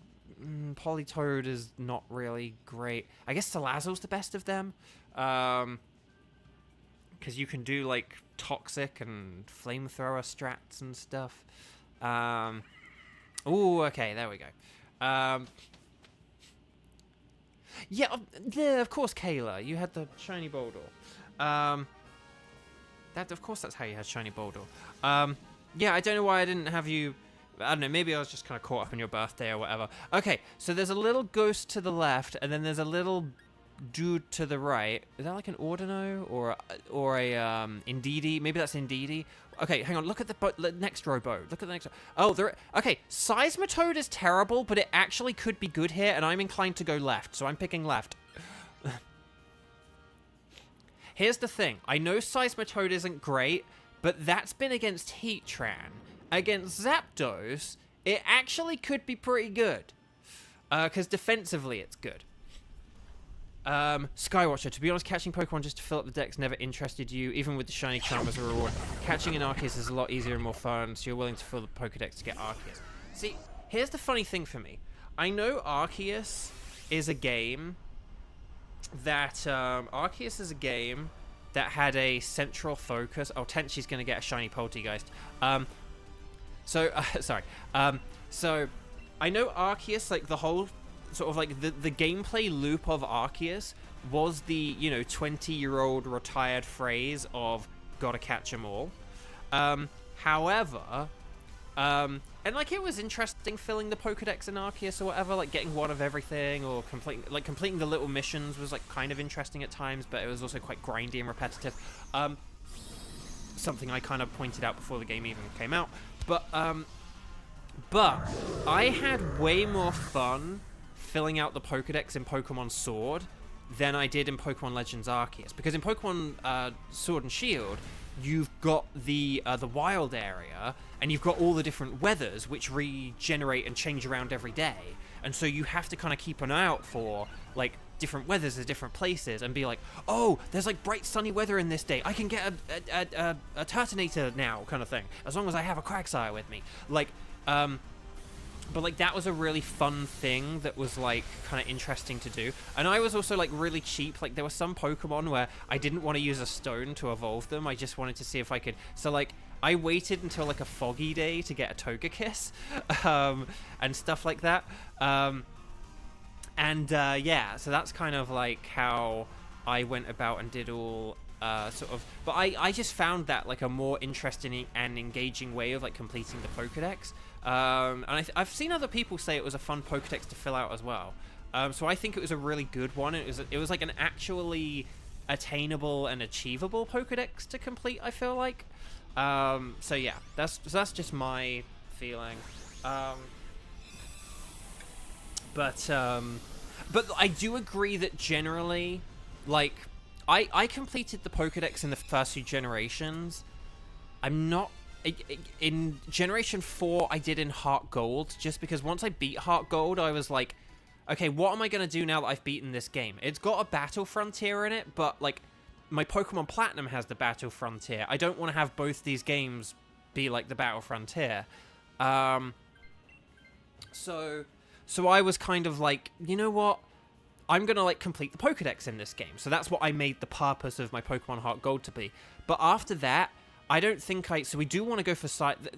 Politoed is not really great. I guess Salazzle's the best of them. Because you can do, like, Toxic and Flamethrower strats and stuff. Ooh, okay, there we go. Yeah, of course, Kayla. You had the Shiny Boldor. Of course, that's how you had Shiny Boldor. Yeah, I don't know why I didn't have you... I don't know, maybe I was just kind of caught up in your birthday or whatever. Okay, so there's a little ghost to the left, and then there's a little dude to the right. Is that like an Ordino or a Indeedee? Maybe that's Indeedee. Okay, hang on, look at the next row, Bo. Look at the next row. Oh, okay, Seismitoad is terrible, but it actually could be good here, and I'm inclined to go left, so I'm picking left. Here's the thing. I know Seismitoad isn't great, but that's been against Heatran. Against Zapdos, it actually could be pretty good. Because defensively, it's good. Skywatcher, to be honest, catching Pokemon just to fill up the decks never interested you, even with the Shiny Charm as a reward. Catching an Arceus is a lot easier and more fun, so you're willing to fill the Pokedex to get Arceus. See, here's the funny thing for me. I know Arceus is a game... Arceus is a game that had a central focus. Oh, Tenchi's going to get a shiny Poltegeist. Sorry. So, I know Arceus, like, the whole, sort of, like, the gameplay loop of Arceus was the, 20-year-old retired phrase of, gotta catch 'em all. However, And, like, it was interesting filling the Pokedex in Arceus or whatever, like, getting one of everything, or completing the little missions was, like, kind of interesting at times, but it was also quite grindy and repetitive. Something I kind of pointed out before the game even came out. But I had way more fun filling out the Pokedex in Pokemon Sword than I did in Pokemon Legends Arceus. Because in Pokemon Sword and Shield, you've got the wild area, and you've got all the different weathers which regenerate and change around every day. And so you have to kind of keep an eye out for, like, different weathers at different places and be like, oh, there's, like, bright sunny weather in this day. I can get a Turtonator now, kind of thing, as long as I have a Quagsire with me. Like, but, like, that was a really fun thing that was, like, kind of interesting to do. And I was also, like, really cheap. Like, there were some Pokemon where I didn't want to use a stone to evolve them. I just wanted to see if I could... So, like, I waited until, like, a foggy day to get a Togekiss, and stuff like that. Yeah, so that's kind of, like, how I went about and did all... sort of, but I just found that, like, a more interesting and engaging way of, like, completing the Pokedex. And I've seen other people say it was a fun Pokedex to fill out as well. So I think it was a really good one. It was like an actually attainable and achievable Pokedex to complete, I feel like. So yeah, that's just my feeling. But I do agree that generally, like, I completed the Pokedex in the first few generations. I'm not... In Generation 4, I did in Heart Gold, just because once I beat Heart Gold, I was like, okay, what am I going to do now that I've beaten this game? It's got a Battle Frontier in it, but, like, my Pokemon Platinum has the Battle Frontier. I don't want to have both these games be, like, the Battle Frontier. So I was kind of like, you know what? I'm going to, like, complete the Pokedex in this game. So that's what I made the purpose of my Pokemon Heart Gold to be. But after that, I don't think so we do want to go for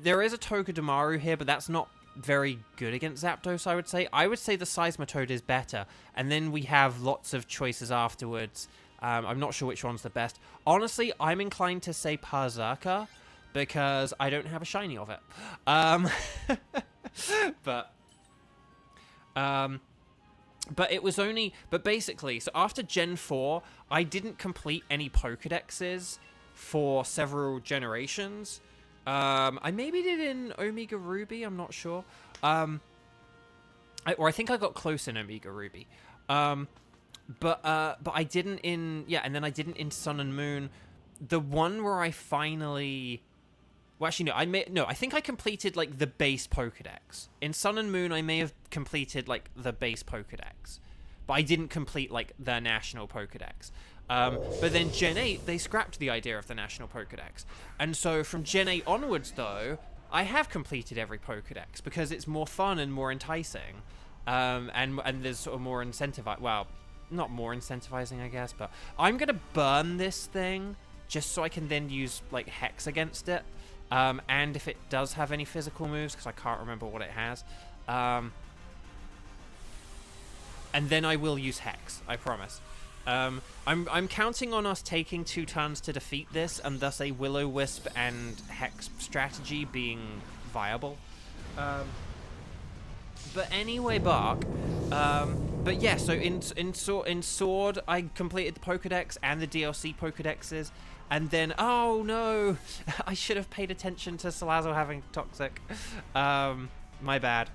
there is a Togedemaru here, but that's not very good against Zapdos, I would say. I would say the Seismitoad is better. And then we have lots of choices afterwards. I'm not sure which one's the best. Honestly, I'm inclined to say Parzaka, because I don't have a shiny of it. But it was only... But basically, so after Gen 4, I didn't complete any Pokedexes for several generations. I maybe did in Omega Ruby, I'm not sure. Or I think I got close in Omega Ruby. But I didn't in... Yeah, and then I didn't in Sun and Moon. The one where I finally... Well, actually, no. I think I completed, like, the base Pokedex. In Sun and Moon, I may have completed, like, the base Pokedex. But I didn't complete, like, the National Pokedex. But then Gen 8, they scrapped the idea of the National Pokedex. And so from Gen 8 onwards, though, I have completed every Pokedex because it's more fun and more enticing. And there's sort of more incentivizing. Well, not more incentivizing, I guess, but I'm going to burn this thing just so I can then use, like, Hex against it. And if it does have any physical moves, because I can't remember what it has. And then I will use Hex, I promise. I'm counting on us taking 2 turns to defeat this, and thus a Will-O-Wisp and Hex strategy being viable. But anyway, Bark. But yeah, so in Sword, I completed the Pokedex and the DLC Pokedexes. And then, oh no, I should have paid attention to Salazzle having Toxic. My bad.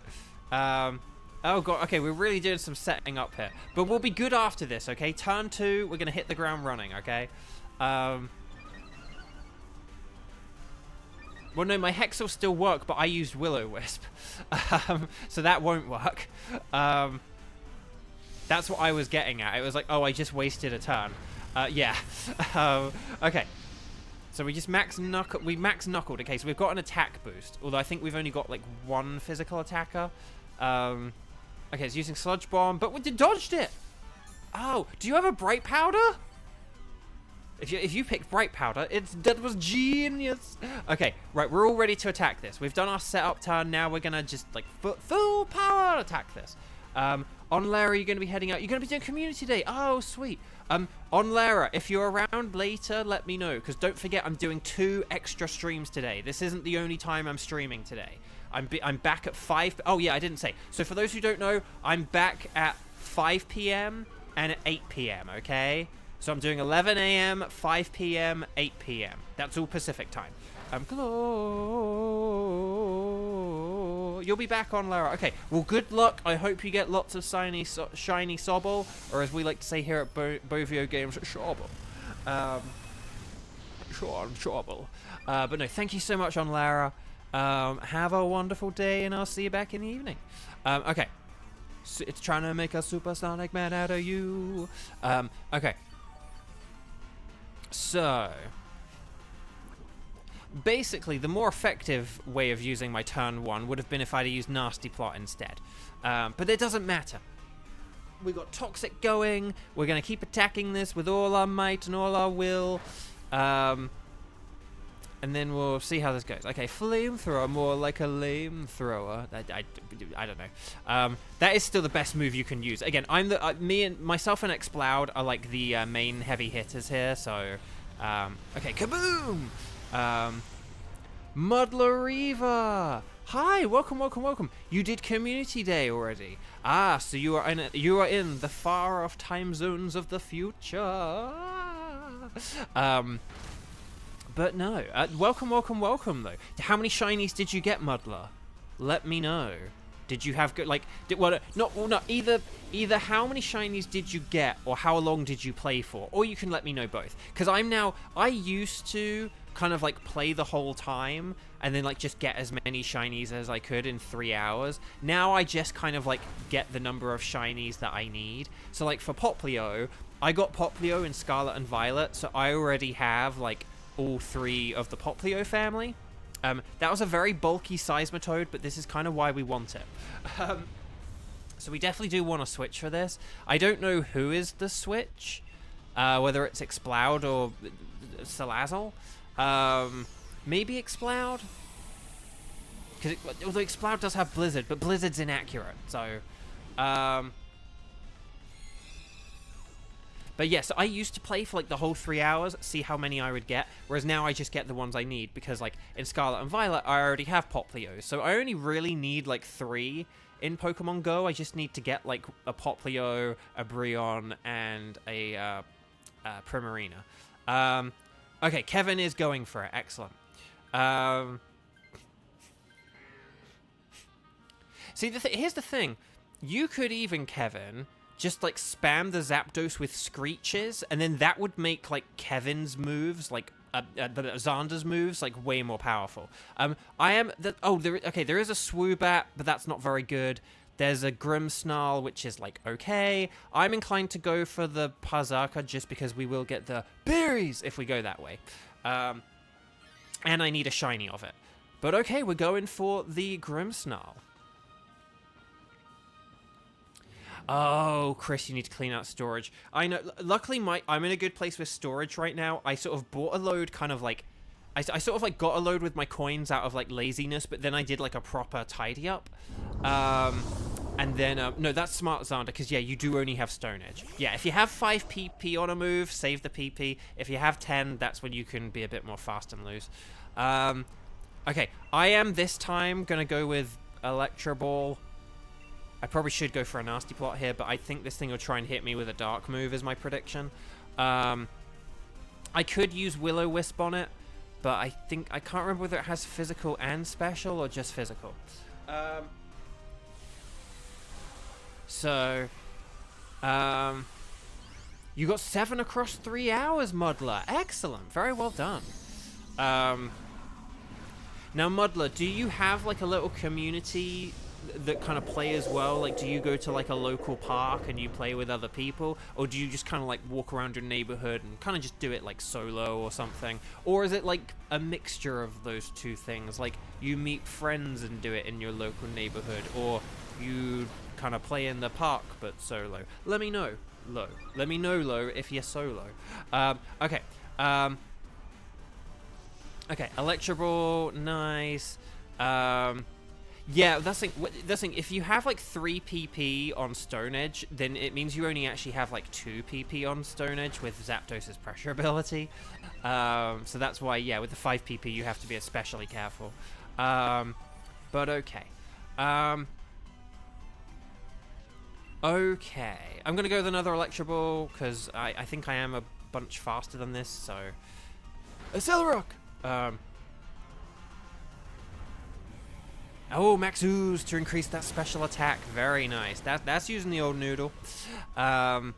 Oh god, okay, we're really doing some setting up here. But we'll be good after this, okay? Turn 2, we're going to hit the ground running, okay? Well, no, my Hex will still work, but I used Will-O-Wisp. So that won't work. That's what I was getting at. It was like, oh, I just wasted a turn. Yeah. Okay. So we just max knuckled. Okay, so we've got an attack boost. Although I think we've only got, like, 1 physical attacker. Okay, it's using Sludge Bomb, but we dodged it. Oh, do you have a Bright Powder? If you picked Bright Powder, that was genius. Okay, right, we're all ready to attack this. We've done our setup turn. Now we're gonna just, like, full power attack this. On Lara, you're gonna be heading out. You're gonna be doing Community Day. Oh, sweet. On Lara, if you're around later, let me know, because don't forget I'm doing 2 extra streams today. This isn't the only time I'm streaming today. I'm back at 5. Oh yeah, I didn't say. So for those who don't know, I'm back at 5 p.m. and at 8 p.m. Okay. So I'm doing 11 a.m., 5 p.m., 8 p.m. That's all Pacific time. You'll be back on, Lara. Okay, well, good luck. I hope you get lots of shiny Sobble, or as we like to say here at Bovio Games, Shobble. Shobble. But no, thank you so much on Lara. Have a wonderful day, and I'll see you back in the evening. Okay. So it's trying to make a supersonic man out of you. Okay. So, basically, the more effective way of using my turn 1 would have been if I'd used Nasty Plot instead. But it doesn't matter. We got Toxic going. We're going to keep attacking this with all our might and all our will. And then we'll see how this goes. Okay, Flamethrower, more like a lame thrower. I don't know. That is still the best move you can use. Again, I'm the myself and Xploud are like the main heavy hitters here. So, okay, kaboom! Muddler Reaver. Hi, welcome. You did Community Day already. Ah, so you are in the far off time zones of the future. But no, welcome though. How many shinies did you get, Muddler? Let me know. Did you have good, like, either how many shinies did you get, or how long did you play for? Or you can let me know both. Because I used to kind of like play the whole time, and then like just get as many shinies as I could in 3 hours. Now I just kind of like get the number of shinies that I need. So like for Poplio, I got Poplio in Scarlet and Violet, so I already have like all 3 of the Poplio family. That was a very bulky Seismitoad, but this is kind of why we want it. So we definitely do want to switch for this. I don't know who is the switch, whether it's Exploud or Salazzle. Maybe Exploud? Because although Exploud does have Blizzard, but Blizzard's inaccurate, so... But yes, I used to play for like the whole 3 hours, see how many I would get, whereas now I just get the ones I need, because like in Scarlet and Violet, I already have Poplio, so I only really need like 3 in Pokemon Go. I just need to get like a Poplio, a Brionne, and a Primarina. Okay, Kevin is going for it. Excellent. See, here's the thing. You could even, Kevin, just like spam the Zapdos with Screeches, and then that would make like Kevin's moves, like Xander's moves, like way more powerful. There is a Swoobat, but that's not very good. There's a Grimmsnarl, which is like okay. I'm inclined to go for the Parzaka just because we will get the berries if we go that way. And I need a shiny of it. But okay, we're going for the Grimmsnarl. Oh, Chris, you need to clean out storage. I know. Luckily, I'm in a good place with storage right now. I sort of bought a load kind of like... I sort of like got a load with my coins out of like laziness, but then I did like a proper tidy up. And then... no, that's smart, Xander, because yeah, you do only have Stone Edge. Yeah, if you have 5 PP on a move, save the PP. If you have 10, that's when you can be a bit more fast and loose. Okay, I am this time going to go with Electro Ball. I probably should go for a Nasty Plot here, but I think this thing will try and hit me with a Dark move is my prediction. I could use Will-O-Wisp on it, but I can't remember whether it has physical and special or just physical. You got 7 across 3 hours, Muddler. Excellent. Very well done. Now, Muddler, do you have like a little community that kind of play as well? Like, do you go to like a local park and you play with other people, or do you just kind of like walk around your neighborhood and kind of just do it like solo or something? Or is it like a mixture of those two things, like you meet friends and do it in your local neighborhood, or you kind of play in the park but solo? Let me know, Lo. Let me know, Lo, if you're solo. Okay, Electro Ball, nice. Yeah, that's the thing. If you have like 3 PP on Stone Edge, then it means you only actually have like 2 PP on Stone Edge with Zapdos' pressure ability. So that's why, yeah, with the 5 PP you have to be especially careful. But okay. Okay. I'm going to go with another Electro Ball, because I think I am a bunch faster than this, so... Accelerock! Oh, Max Ooze to increase that special attack. Very nice. That's using the old noodle. And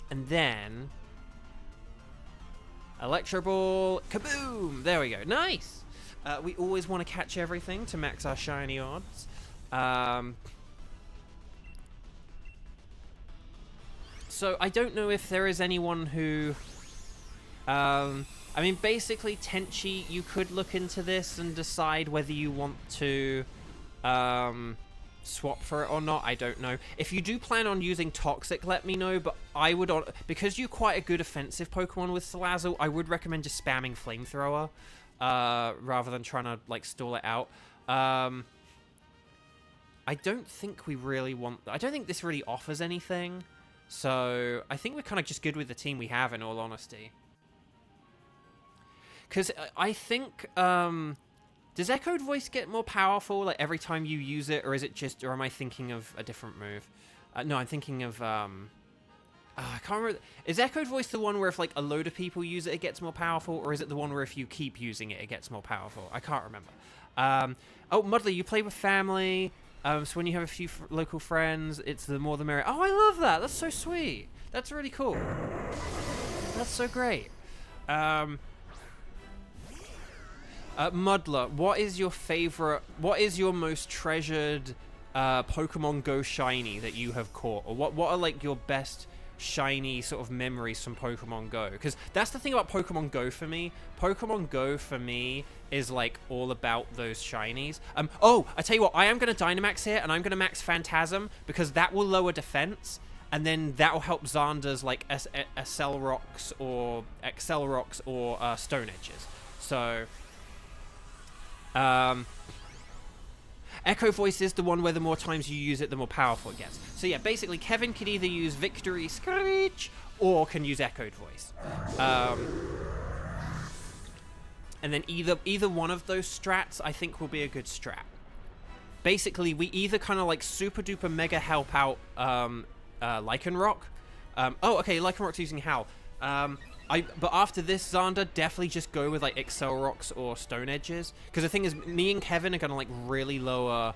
then... Electro Ball. Kaboom! There we go. Nice! We always want to catch everything to max our shiny odds. So I don't know if there is anyone who... I mean, basically, Tenchi, you could look into this and decide whether you want to swap for it or not. I don't know. If you do plan on using Toxic, let me know, but I would... Because you're quite a good offensive Pokemon with Salazzle, I would recommend just spamming Flamethrower rather than trying to, like, stall it out. I don't think we really want... I don't think this really offers anything, so I think we're kind of just good with the team we have, in all honesty. Because I think, does Echoed Voice get more powerful, like, every time you use it, or is it just, or am I thinking of a different move? No, I'm thinking of, I can't remember. Is Echoed Voice the one where if, like, a load of people use it, it gets more powerful, or is it the one where if you keep using it, it gets more powerful? I can't remember. Oh, Mudley, you play with family, so when you have a few local friends, it's the more the merrier. Oh, I love that! That's so sweet! That's really cool. That's so great. Mudler, what is your favorite, what is your most treasured Pokemon Go shiny that you have caught? Or what are, like, your best shiny sort of memories from Pokemon Go? Because that's the thing about Pokemon Go for me. Pokemon Go for me is, like, all about those shinies. Oh, I tell you what, I am going to Dynamax here, and I'm going to max Phantasm, because that will lower defense, and then that will help Xander's, like, Accelerox or Stone Edges. So... Echo Voice is the one where the more times you use it, the more powerful it gets. So yeah, basically Kevin could either use Victory Screech or can use Echoed Voice. And then either one of those strats I think will be a good strat. Basically, we either kind of like super duper mega help out Lycanroc. Oh, okay, Lycanroc's using Howl. But after this, Xander, definitely just go with, like, Accelerox or Stone Edges. Because the thing is, me and Kevin are going to, like, really lower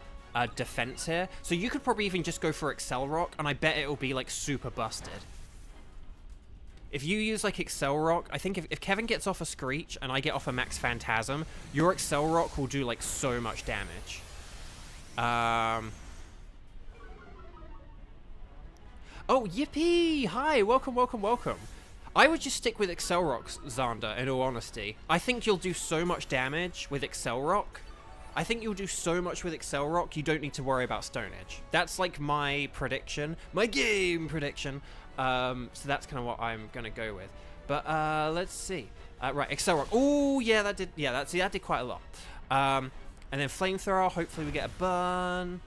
defense here. So you could probably even just go for Accelerock, and I bet it'll be, like, super busted. If you use, like, Accelerock, I think if Kevin gets off a Screech and I get off a Max Phantasm, your Accelerock will do, like, so much damage. Oh, yippee! Hi, welcome, welcome, welcome. I would just stick with Accelerock, Xander, in all honesty. I think you'll do so much damage with Accelerock. I think you'll do so much with Accelerock, you don't need to worry about Stone Edge. That's, like, my prediction. My game prediction. So that's kind of what I'm going to go with. But, let's see. Right, Accelerock. Oh, yeah, that did quite a lot. And then Flamethrower, hopefully we get a burn.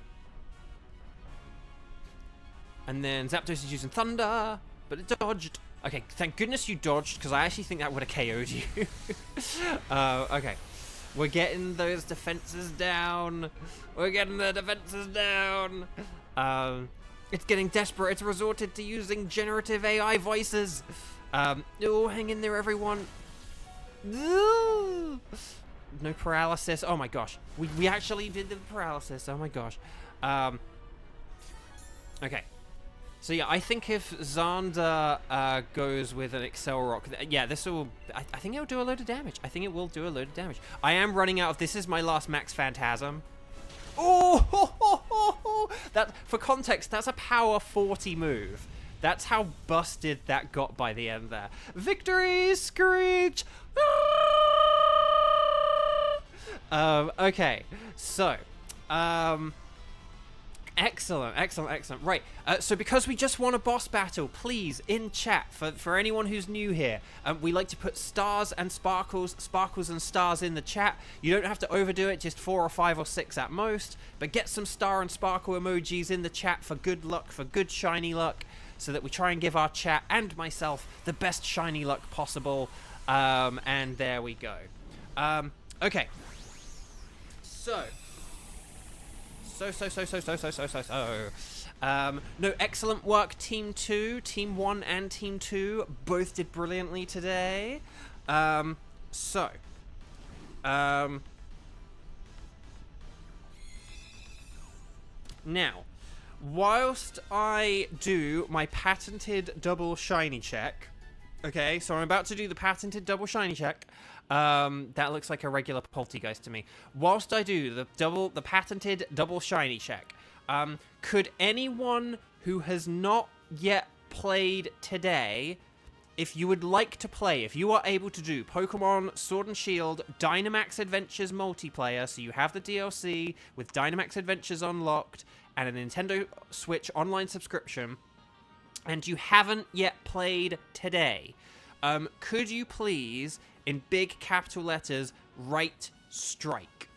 And then Zapdos is using Thunder, but it dodged. Okay, thank goodness you dodged, because I actually think that would have KO'd you. Okay. We're getting those defenses down. We're getting the defenses down. It's getting desperate. It's resorted to using generative AI voices. Oh, hang in there, everyone. No paralysis. Oh, my gosh. We actually did the paralysis. Oh, my gosh. Okay. So yeah, I think if Xander goes with an Accelerock, yeah, this will... I think it'll do a load of damage. I think it will do a load of damage. I am running out of... This is my last Max Phantasm. Oh! Ho, ho, ho, ho. That, for context, that's a power 40 move. That's how busted that got by the end there. Victory! Screech! Okay, so... Excellent, excellent, excellent. Right, so because we just won a boss battle, please, in chat, for anyone who's new here, we like to put stars and sparkles and stars in the chat. You don't have to overdo it, just 4 or 5 or 6 at most, but get some star and sparkle emojis in the chat for good luck, for good shiny luck, so that we try and give our chat and myself the best shiny luck possible. And there we go. Okay. So, no, excellent work, Team 2. Team 1 and Team 2 both did brilliantly today. Now, whilst I do my patented double shiny check, okay, so I'm about to do the patented double shiny check. That looks like a regular poltergeist to me. Whilst I do the patented double shiny check, could anyone who has not yet played today, if you would like to play, if you are able to do Pokémon Sword and Shield Dynamax Adventures multiplayer, so you have the DLC with Dynamax Adventures unlocked and a Nintendo Switch online subscription, and you haven't yet played today, could you please, in big capital letters, write strike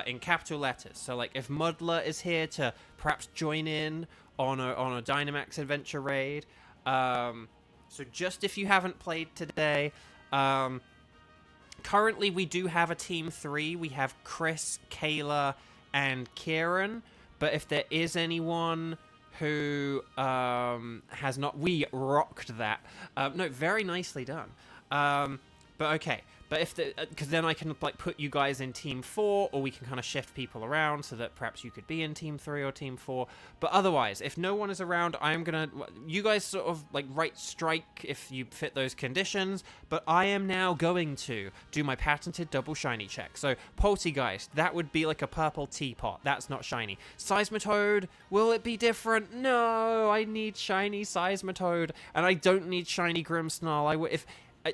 in capital letters? So, like, if Muddler is here to perhaps join in on a Dynamax Adventure raid, so just if you haven't played today, currently we do have a Team 3. We have Chris, Kayla, and Kieran. But if there is anyone who has not... We rocked that. No, very nicely done. But okay. But if because then I can like put you guys in Team 4, or we can kind of shift people around so that perhaps you could be in Team 3 or Team 4. But otherwise, if no one is around, I'm gonna... You guys sort of like write strike if you fit those conditions. But I am now going to do my patented double shiny check. So Poltergeist, that would be like a purple teapot. That's not shiny. Seismitoad, will it be different? No, I need shiny Seismitoad, and I don't need shiny Grimmsnarl.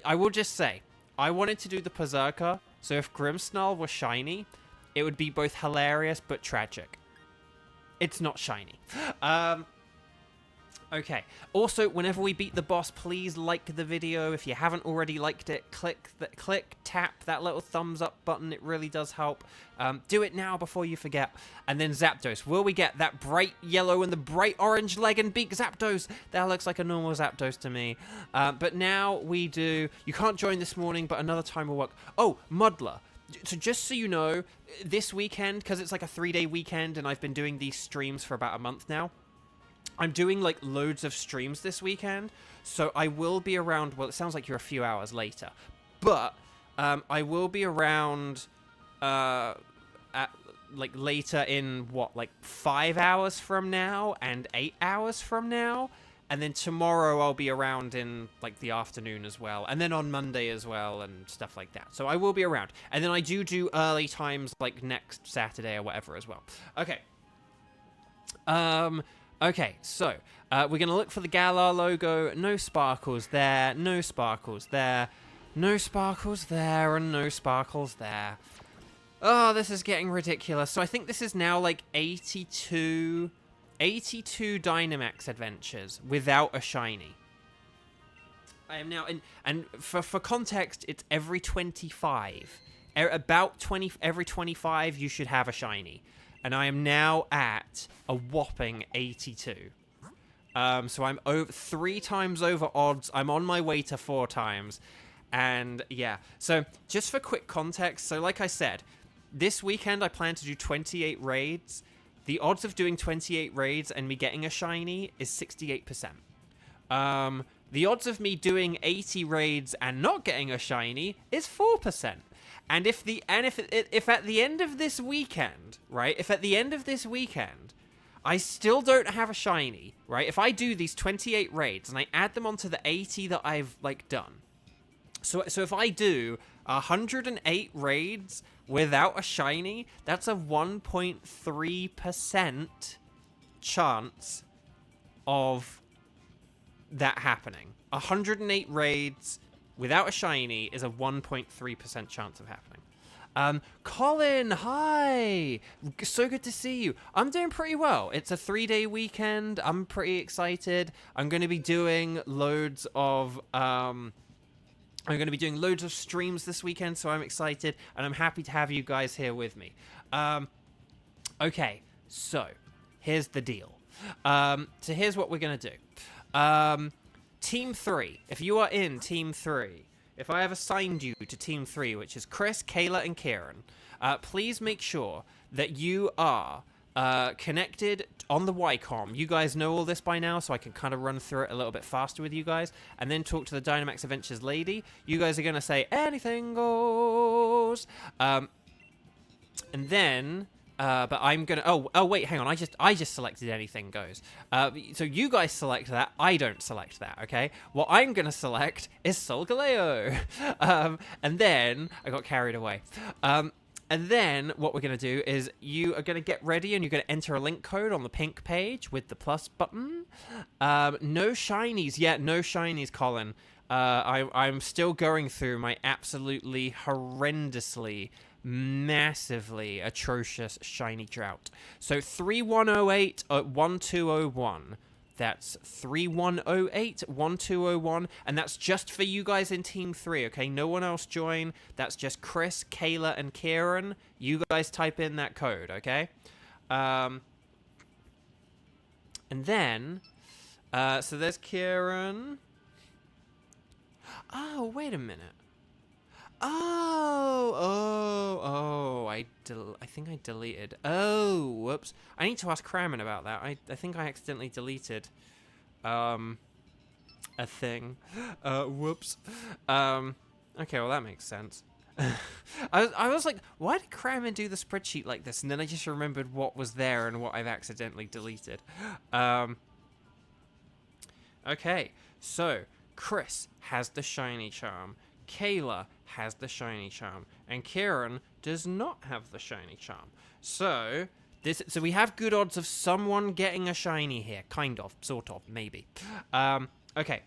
I will just say, I wanted to do the Berserker, so if Grimmsnarl were shiny, it would be both hilarious but tragic. It's not shiny. Okay. Also, whenever we beat the boss, please like the video. If you haven't already liked it, tap that little thumbs up button. It really does help. Do it now before you forget. And then Zapdos. Will we get that bright yellow and the bright orange leg and beak Zapdos? That looks like a normal Zapdos to me. But now we do... You can't join this morning, but another time will work. Oh, Muddler. So just so you know, this weekend, because it's like a 3-day weekend, and I've been doing these streams for about a month now, I'm doing like loads of streams this weekend, so I will be around. Well, it sounds like you're a few hours later, but I will be around at like later in what, like 5 hours from now and 8 hours from now, and then tomorrow I'll be around in like the afternoon as well, and then on Monday as well and stuff like that. So I will be around, and then I do early times like next Saturday or whatever as well. Okay. Okay, so, we're going to look for the Galar logo. No sparkles there, no sparkles there, no sparkles there, and no sparkles there. Oh, this is getting ridiculous. So I think this is now like 82 Dynamax Adventures without a shiny. I am now, and for context, it's every 25. Every 25 you should have a shiny. And I am now at a whopping 82. So I'm over 3 times over odds. I'm on my way to 4 times. And yeah, so just for quick context, so like I said, this weekend I plan to do 28 raids. The odds of doing 28 raids and me getting a shiny is 68%. The odds of me doing 80 raids and not getting a shiny is 4%. And if at the end of this weekend, right? If at the end of this weekend, I still don't have a shiny, right? If I do these 28 raids and I add them onto the 80 that I've like done, so if I do 108 raids without a shiny, that's a 1.3% chance of that happening. 108 raids without a shiny is a 1.3% chance of happening. Colin, hi! So good to see you. I'm doing pretty well. It's a 3-day weekend. I'm pretty excited. I'm going to be doing loads of... streams this weekend, so I'm excited, and I'm happy to have you guys here with me. Okay, so here's the deal. So here's what we're going to do. Team 3. If you are in Team 3, if I have assigned you to Team 3, which is Chris, Kayla, and Kieran, please make sure that you are connected on the Y-com. You guys know all this by now, so I can kind of run through it a little bit faster with you guys, and then talk to the Dynamax Adventures lady. You guys are going to say, anything goes. And then... but I'm gonna. Oh, wait, hang on. I just selected anything goes. So you guys select that. I don't select that. Okay. What I'm gonna select is Solgaleo. And then I got carried away. And then what we're gonna do is you are gonna get ready and you're gonna enter a link code on the pink page with the plus button. No shinies yet. No shinies, Colin. I'm still going through my absolutely horrendously, massively atrocious shiny drought. So 3108 1201. That's 3108 1201, and that's just for you guys in Team 3, okay? No one else join. That's just Chris, Kayla, and Kieran. You guys type in that code, okay? And then, so there's Kieran. Oh, wait a minute. I think I deleted. Oh, whoops. I need to ask Kramen about that. I think I accidentally deleted a thing. Whoops. Okay, well that makes sense. I was like, why did Kramen do the spreadsheet like this? And then I just remembered what was there and what I've accidentally deleted. Okay, so Chris has the shiny charm. Kayla has the shiny charm, and Kieran does not have the shiny charm. So we have good odds of someone getting a shiny here, kind of, sort of, maybe. Okay.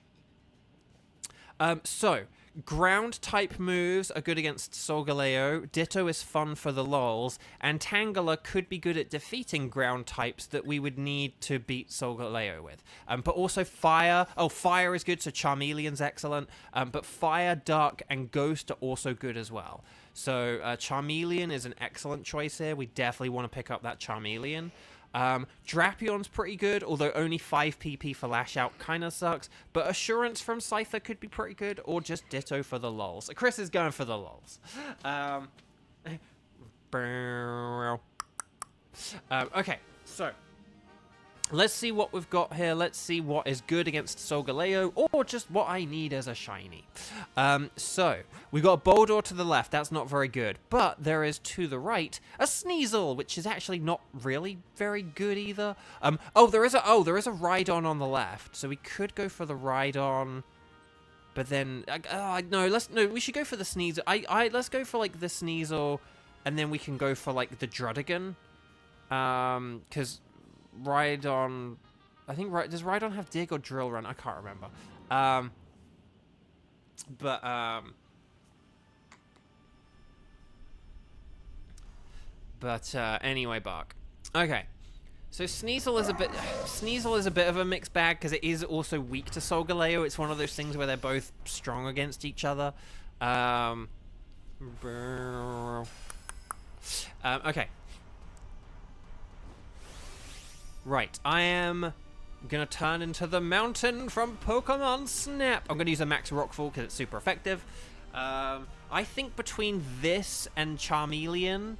So ground type moves are good against Solgaleo. Ditto is fun for the lols, and Tangela could be good at defeating ground types that we would need to beat Solgaleo with. But also fire. Oh, fire is good, so Charmeleon's excellent. But fire, dark, and ghost are also good as well. So Charmeleon is an excellent choice here. We definitely want to pick up that Charmeleon. Drapion's pretty good, although only 5 PP for Lash Out kind of sucks. But Assurance from Scyther could be pretty good, or just Ditto for the lols. Chris is going for the lols. Okay, so let's see what we've got here. Let's see what is good against Solgaleo, or just what I need as a shiny. So we got Boldore to the left. That's not very good. But there is to the right a Sneasel, which is actually not really very good either. There is a Rhydon on the left, so we could go for the Rhydon. But then no, we should go for the Sneasel. Let's go for like the Sneasel, and then we can go for like the Drudigan. Because Rhydon, I think, does Rhydon have Dig or Drill Run? I can't remember. Anyway, Bark. Okay. So Sneasel is a bit of a mixed bag because it is also weak to Solgaleo. It's one of those things where they're both strong against each other. Okay. Right, I am gonna turn into the mountain from Pokemon Snap. I'm gonna use a Max Rockfall because it's super effective. I think between this and Charmeleon,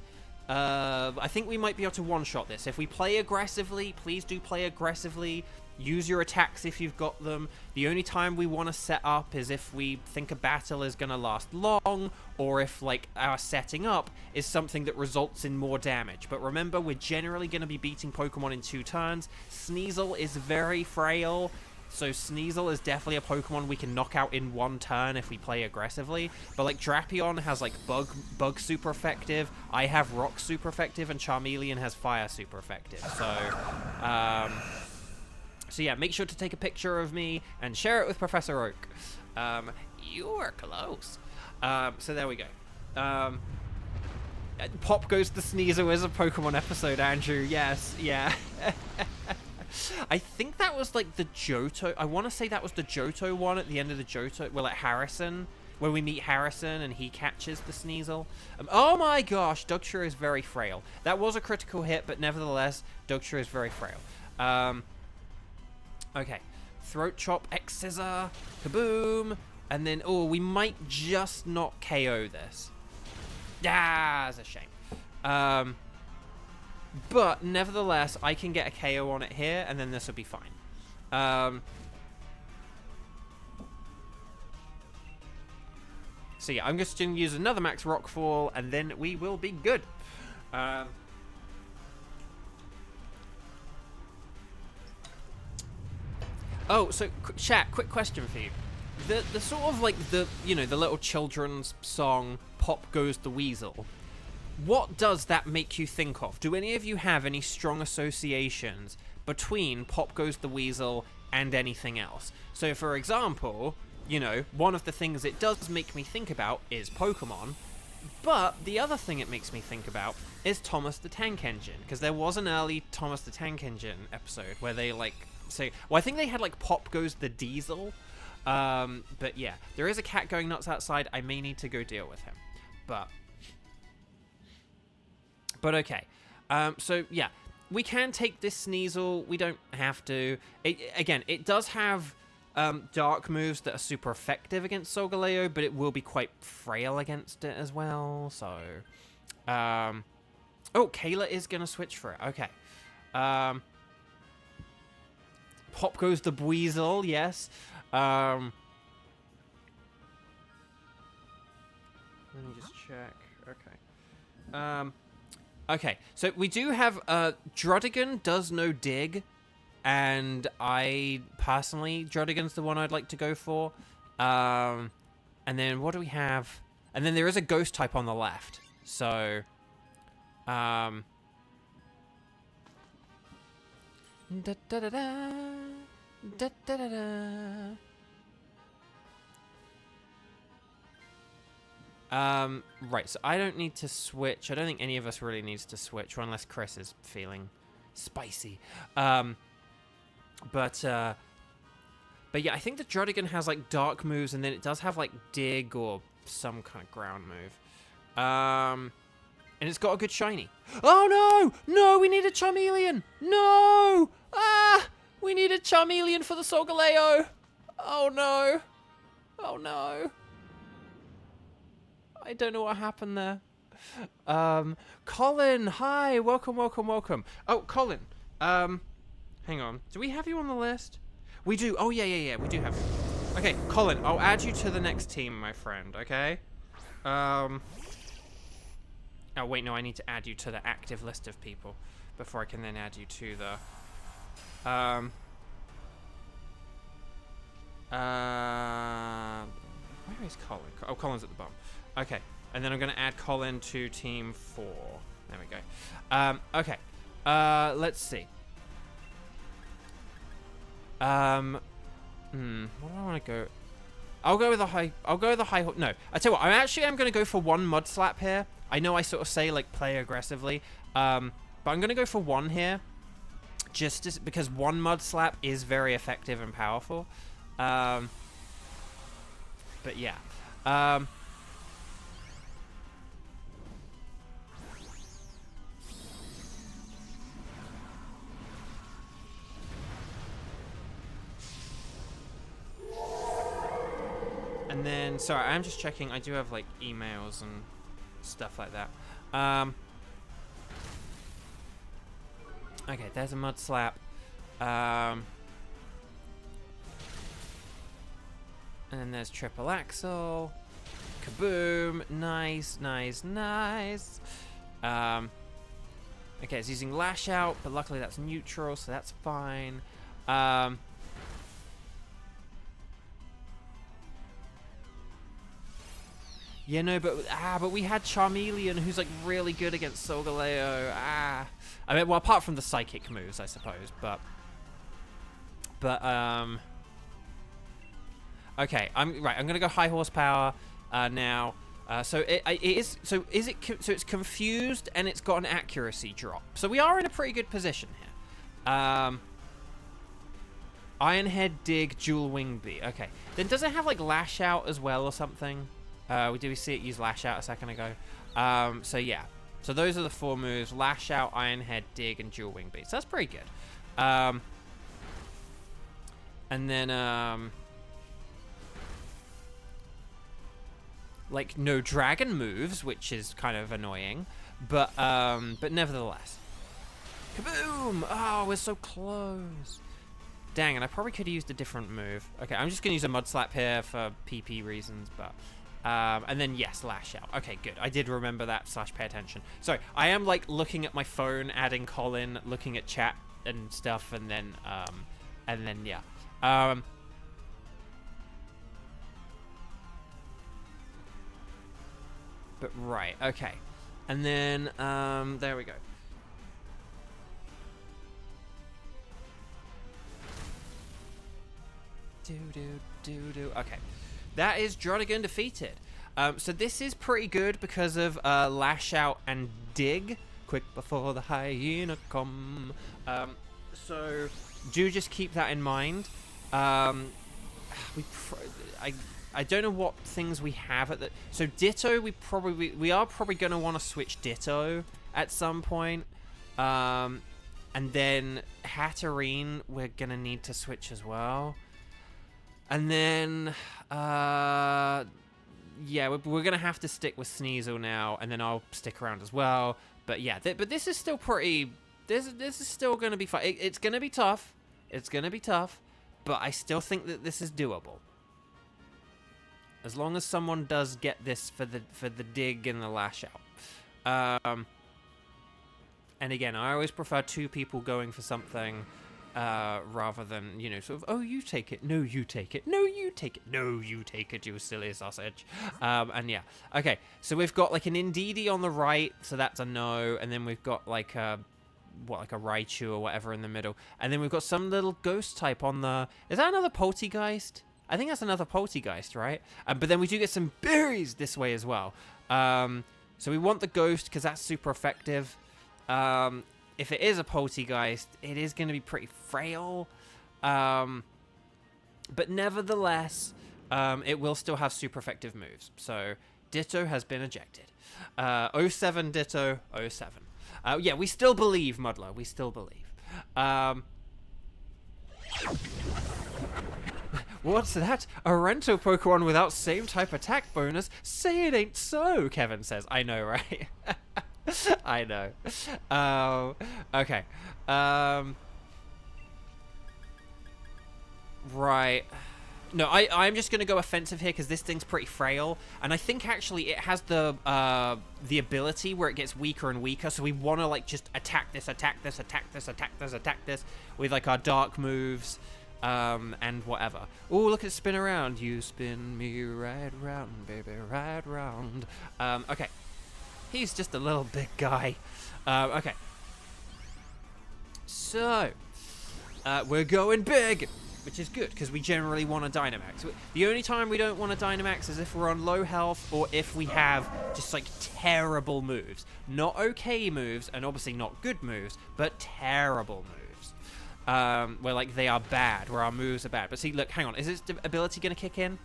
I think we might be able to one-shot this. If we play aggressively, please do play aggressively. Use your attacks if you've got them. The only time we want to set up is if we think a battle is going to last long, or if like our setting up is something that results in more damage. But remember, we're generally going to be beating Pokemon in 2 turns. Sneasel is very frail, so Sneasel is definitely a Pokemon we can knock out in 1 turn if we play aggressively. But like Drapion has like Bug super effective, I have Rock super effective, and Charmeleon has Fire super effective. So yeah, make sure to take a picture of me and share it with Professor Oak. You were close. So there we go. Pop goes to Sneasel as a Pokemon episode, Andrew. Yes, yeah. I think that was like the Johto. I want to say that was the Johto one at the end of the Johto. Well, at Harrison, where we meet Harrison and he catches the Sneasel. Oh my gosh, Dugtrio is very frail. That was a critical hit, but nevertheless, Dugtrio is very frail. Okay, Throat Chop, X Scissor, kaboom, and then, we might just not KO this. Ah, that's a shame. But nevertheless, I can get a KO on it here, and then this will be fine. So yeah, I'm just going to use another max rockfall, and then we will be good. Oh, so chat, quick question for you. The sort of like the little children's song "Pop Goes the Weasel." What does that make you think of? Do any of you have any strong associations between Pop Goes the Weasel and anything else? So, for example, one of the things it does make me think about is Pokemon, but the other thing it makes me think about is Thomas the Tank Engine, because there was an early Thomas the Tank Engine episode where they say, well, I think they had Pop Goes the Diesel, but yeah, there is a cat going nuts outside. I may need to go deal with him, but okay. So yeah, we can take this Sneasel. We don't have to. It does have dark moves that are super effective against Solgaleo, but it will be quite frail against it as well. So, oh, Kayla is gonna switch for it. Okay. Pop goes the Buizel. Yes. Let me just check. Okay. Okay, so we do have, Druddigan does no dig, and I, personally, Druddigan's the one I'd like to go for. And then what do we have? And then there is a ghost type on the left, so, da da da da, da da da da. Right, so I don't need to switch. I don't think any of us really needs to switch, unless Chris is feeling spicy. But yeah, I think the Druddigan has, dark moves, and then it does have, dig or some kind of ground move. And it's got a good shiny. Oh, no! No, we need a Charmeleon! No! Ah! We need a Charmeleon for the Solgaleo! Oh, no. Oh, no. I don't know what happened there. Colin, hi, welcome. Oh, Colin, hang on. Do we have you on the list? We do. Oh, yeah, we do have you. Okay, Colin, I'll add you to the next team, my friend, okay? Oh, wait, no, I need to add you to the active list of people before I can then add you to the, where is Colin? Oh, Colin's at the bottom. Okay, and then I'm going to add Colin to Team 4. There we go. Okay, let's see. What do I want to go? I'll go with the high. No, I tell you what. I'm going to go for one Mud Slap here. I know I sort of say play aggressively, but I'm going to go for one here, because one Mud Slap is very effective and powerful. But yeah. And then, sorry, I'm just checking. I do have emails and stuff like that. Okay, there's a Mud Slap. And then there's Triple Axle. Kaboom. Nice. Okay, it's using Lash Out, but luckily that's neutral, so that's fine. Yeah, no, but we had Charmeleon, who's really good against Solgaleo. I mean, well, apart from the psychic moves, I suppose, but okay, I'm gonna go high horsepower now. So it's confused and it's got an accuracy drop. So we are in a pretty good position here. Iron Head, Dig, Dual Wing Bee. Okay, then does it have Lash Out as well or something? We see it use Lash Out a second ago. So yeah. So those are the 4 moves: Lash Out, Iron Head, Dig, and Dual Wing Bee. So that's pretty good. And then no dragon moves, which is kind of annoying, but nevertheless. Kaboom! Oh, we're so close. Dang, and I probably could have used a different move. Okay, I'm just going to use a Mud Slap here for PP reasons, but... and then, yes, Lash Out. Okay, good. I did remember that / pay attention. Sorry, I am, like, looking at my phone, adding Colin, looking at chat and stuff, and then, yeah. But, right, okay. And then, there we go. Okay, that is Drodigan defeated. So this is pretty good because of Lash Out and Dig. Quick before the hyena come. So do just keep that in mind. I don't know what things we have at the... So Ditto, we are probably going to want to switch Ditto at some point. And then Hatterene, we're going to need to switch as well. And then, yeah, we're going to have to stick with Sneasel now, and then I'll stick around as well. But yeah, but this is still pretty... This is still going to be fun. It's going to be tough. It's going to be tough. But I still think that this is doable. As long as someone does get this for the Dig and the Lash Out. And again, I always prefer 2 people going for something... rather than, you know, sort of, oh, you take it, no, you take it, no, you take it, no, you take it, you silly sausage. And yeah, okay, so we've got, like, an Indeedee on the right, so that's a no, and then we've got, like, like a Raichu or whatever in the middle, and then we've got some little ghost type on the... Is that another Poltegeist? I think that's another Poltegeist, right? But then we do get some berries this way as well. So we want the ghost, because that's super effective. If it is a Poltegeist, it is going to be pretty frail. But nevertheless, it will still have super effective moves. So, Ditto has been ejected. 07 Ditto, 07. Yeah, we still believe, Muddler. We still believe. What's that? A Rento Pokemon without same type attack bonus? Say it ain't so, Kevin says. I know, right? I know. Okay. Right. No, I'm just going to go offensive here because this thing's pretty frail. And I think actually it has the ability where it gets weaker and weaker. So we want to like just attack this, attack this, attack this, attack this, attack this with like our dark moves and whatever. Oh, look at it spin around. You spin me right round, baby, right round. Okay. He's just a little big guy. Okay. So, we're going big, which is good, because we generally want a Dynamax. The only time we don't want a Dynamax is if we're on low health, or if we have just, like, terrible moves. Not okay moves, and obviously not good moves, but terrible moves. Where, like, they are bad, where our moves are bad. But see, look, hang on, is this ability going to kick in?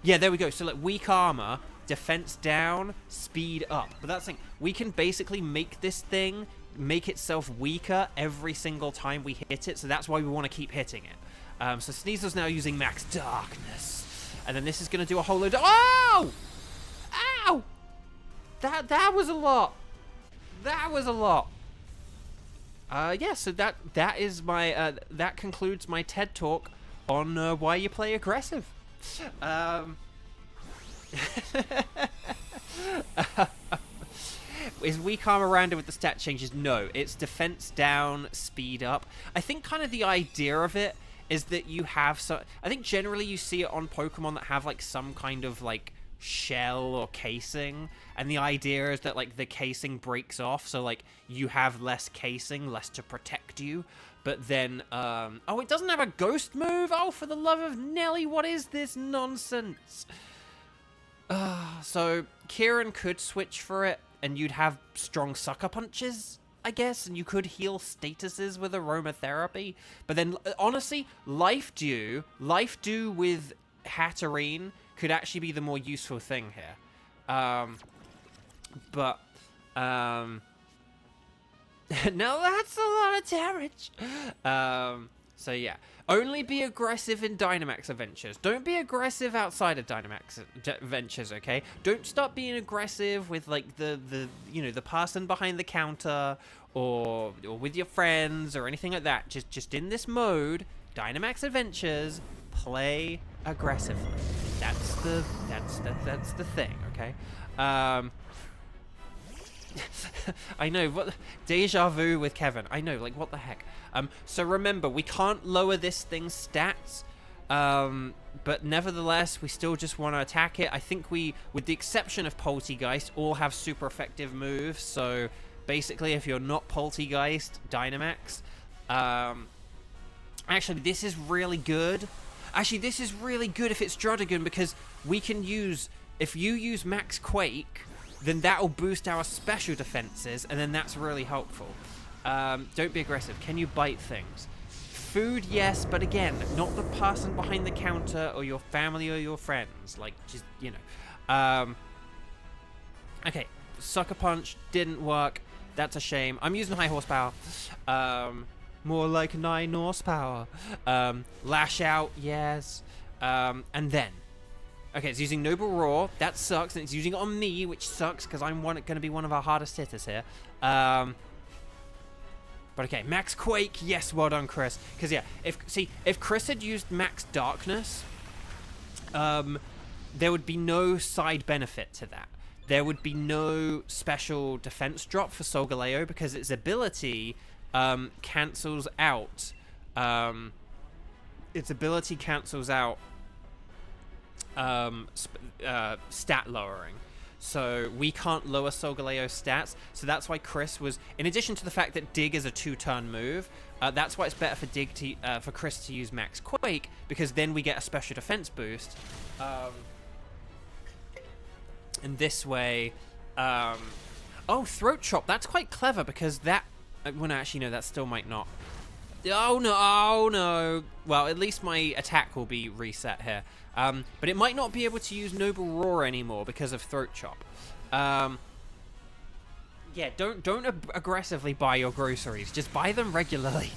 Yeah, there we go. So, like, weak armor... Defense down, speed up. But that's the thing. We can basically make this thing make itself weaker every single time we hit it. So that's why we want to keep hitting it. So Sneasel's now using Max Darkness. And then this is going to do a whole load of... Oh! Ow! That was a lot. That was a lot. Yeah, so that is my... that concludes my TED Talk on why you play aggressive. Is weak armor rounded with the stat changes? No, it's defense down, speed up. I think kind of the idea of it is that you have so... I think generally you see it on Pokemon that have like some kind of like shell or casing, and the idea is that like the casing breaks off, so like you have less casing, less to protect you. But then, oh, it doesn't have a ghost move? Oh, for the love of Nelly, what is this nonsense? So Kieran could switch for it, and you'd have strong sucker punches, I guess, and you could heal statuses with aromatherapy. But then, honestly, Life Dew with Hatterene could actually be the more useful thing here. But now that's a lot of damage. So yeah, only be aggressive in Dynamax Adventures. Don't be aggressive outside of Dynamax Adventures, okay? Don't start being aggressive with like the person behind the counter or with your friends or anything like that. Just in this mode, Dynamax Adventures, play aggressively. That's the thing, okay? I know, what deja vu with Kevin. I know, like, what the heck. So remember, we can't lower this thing's stats, but nevertheless, we still just want to attack it. I think we, with the exception of Poltegeist, all have super effective moves. So basically, if you're not Poltegeist, Dynamax. Actually, this is really good. Actually, this is really good if it's Druddigon, because we can use, if you use Max Quake, then that'll boost our special defenses, and then that's really helpful. Don't be aggressive. Can you bite things? Food, yes, but again, not the person behind the counter or your family or your friends. Like, just, you know. Okay, Sucker Punch didn't work. That's a shame. I'm using high horsepower. More like 9 horsepower. Lash Out, yes. And then. Okay, it's using Noble Roar. That sucks, and it's using it on me, which sucks because I'm going to be one of our hardest hitters here. But okay, Max Quake. Yes, well done, Chris. Because yeah, if Chris had used Max Darkness, there would be no side benefit to that. There would be no special defense drop for Solgaleo because its ability cancels out. Stat lowering. So we can't lower Solgaleo's stats. So that's why Chris was, in addition to the fact that Dig is a 2-turn move, that's why it's better for Chris to use Max Quake, because then we get a special defense boost. And this way, oh, Throat Chop, that's quite clever, because that, well, no, actually, no, that still might not. Oh no, oh no. Well, at least my attack will be reset here. But it might not be able to use Noble Roar anymore because of Throat Chop. Yeah, don't aggressively buy your groceries. Just buy them regularly.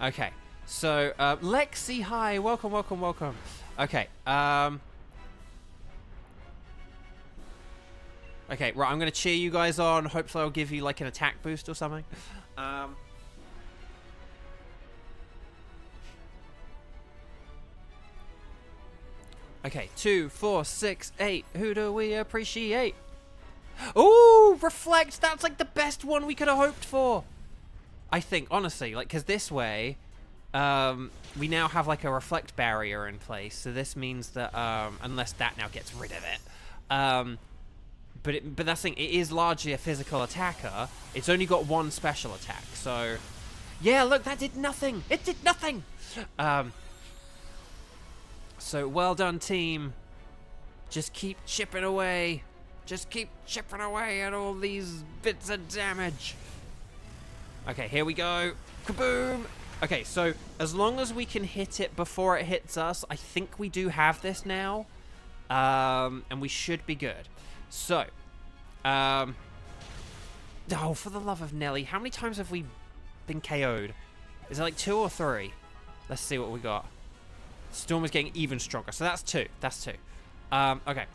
Okay, so Lexi, hi, welcome, welcome, welcome. Okay, okay, right, I'm gonna cheer you guys on. Hopefully I'll give you like an attack boost or something. Okay, 2, 4, 6, 8. Who do we appreciate? Ooh, Reflect. That's like the best one we could have hoped for. I think, honestly, like, because this way, we now have like a Reflect barrier in place. So this means that, unless that now gets rid of it, but that's the thing, it is largely a physical attacker. It's only got one special attack, so yeah, look, that did nothing. It did nothing. So well done, team. Just keep chipping away. Just keep chipping away at all these bits of damage. Okay, here we go. Kaboom! Okay, so as long as we can hit it before it hits us, I think we do have this now. And we should be good. So, oh, for the love of Nelly, how many times have we been KO'd? Is it like 2 or 3? Let's see what we got. Storm is getting even stronger, so that's 2. That's 2. Okay.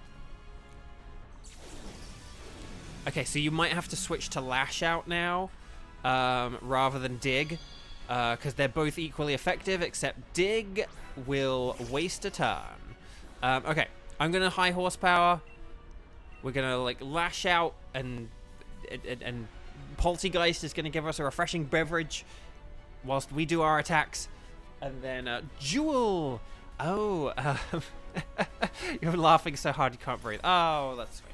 Okay, so you might have to switch to Lash Out now, rather than Dig, because they're both equally effective, except Dig will waste a turn. Okay, I'm gonna high horsepower. We're gonna like Lash Out, and Poltegeist is gonna give us a refreshing beverage whilst we do our attacks. And then Jewel. Oh, you're laughing so hard you can't breathe. Oh, that's sweet.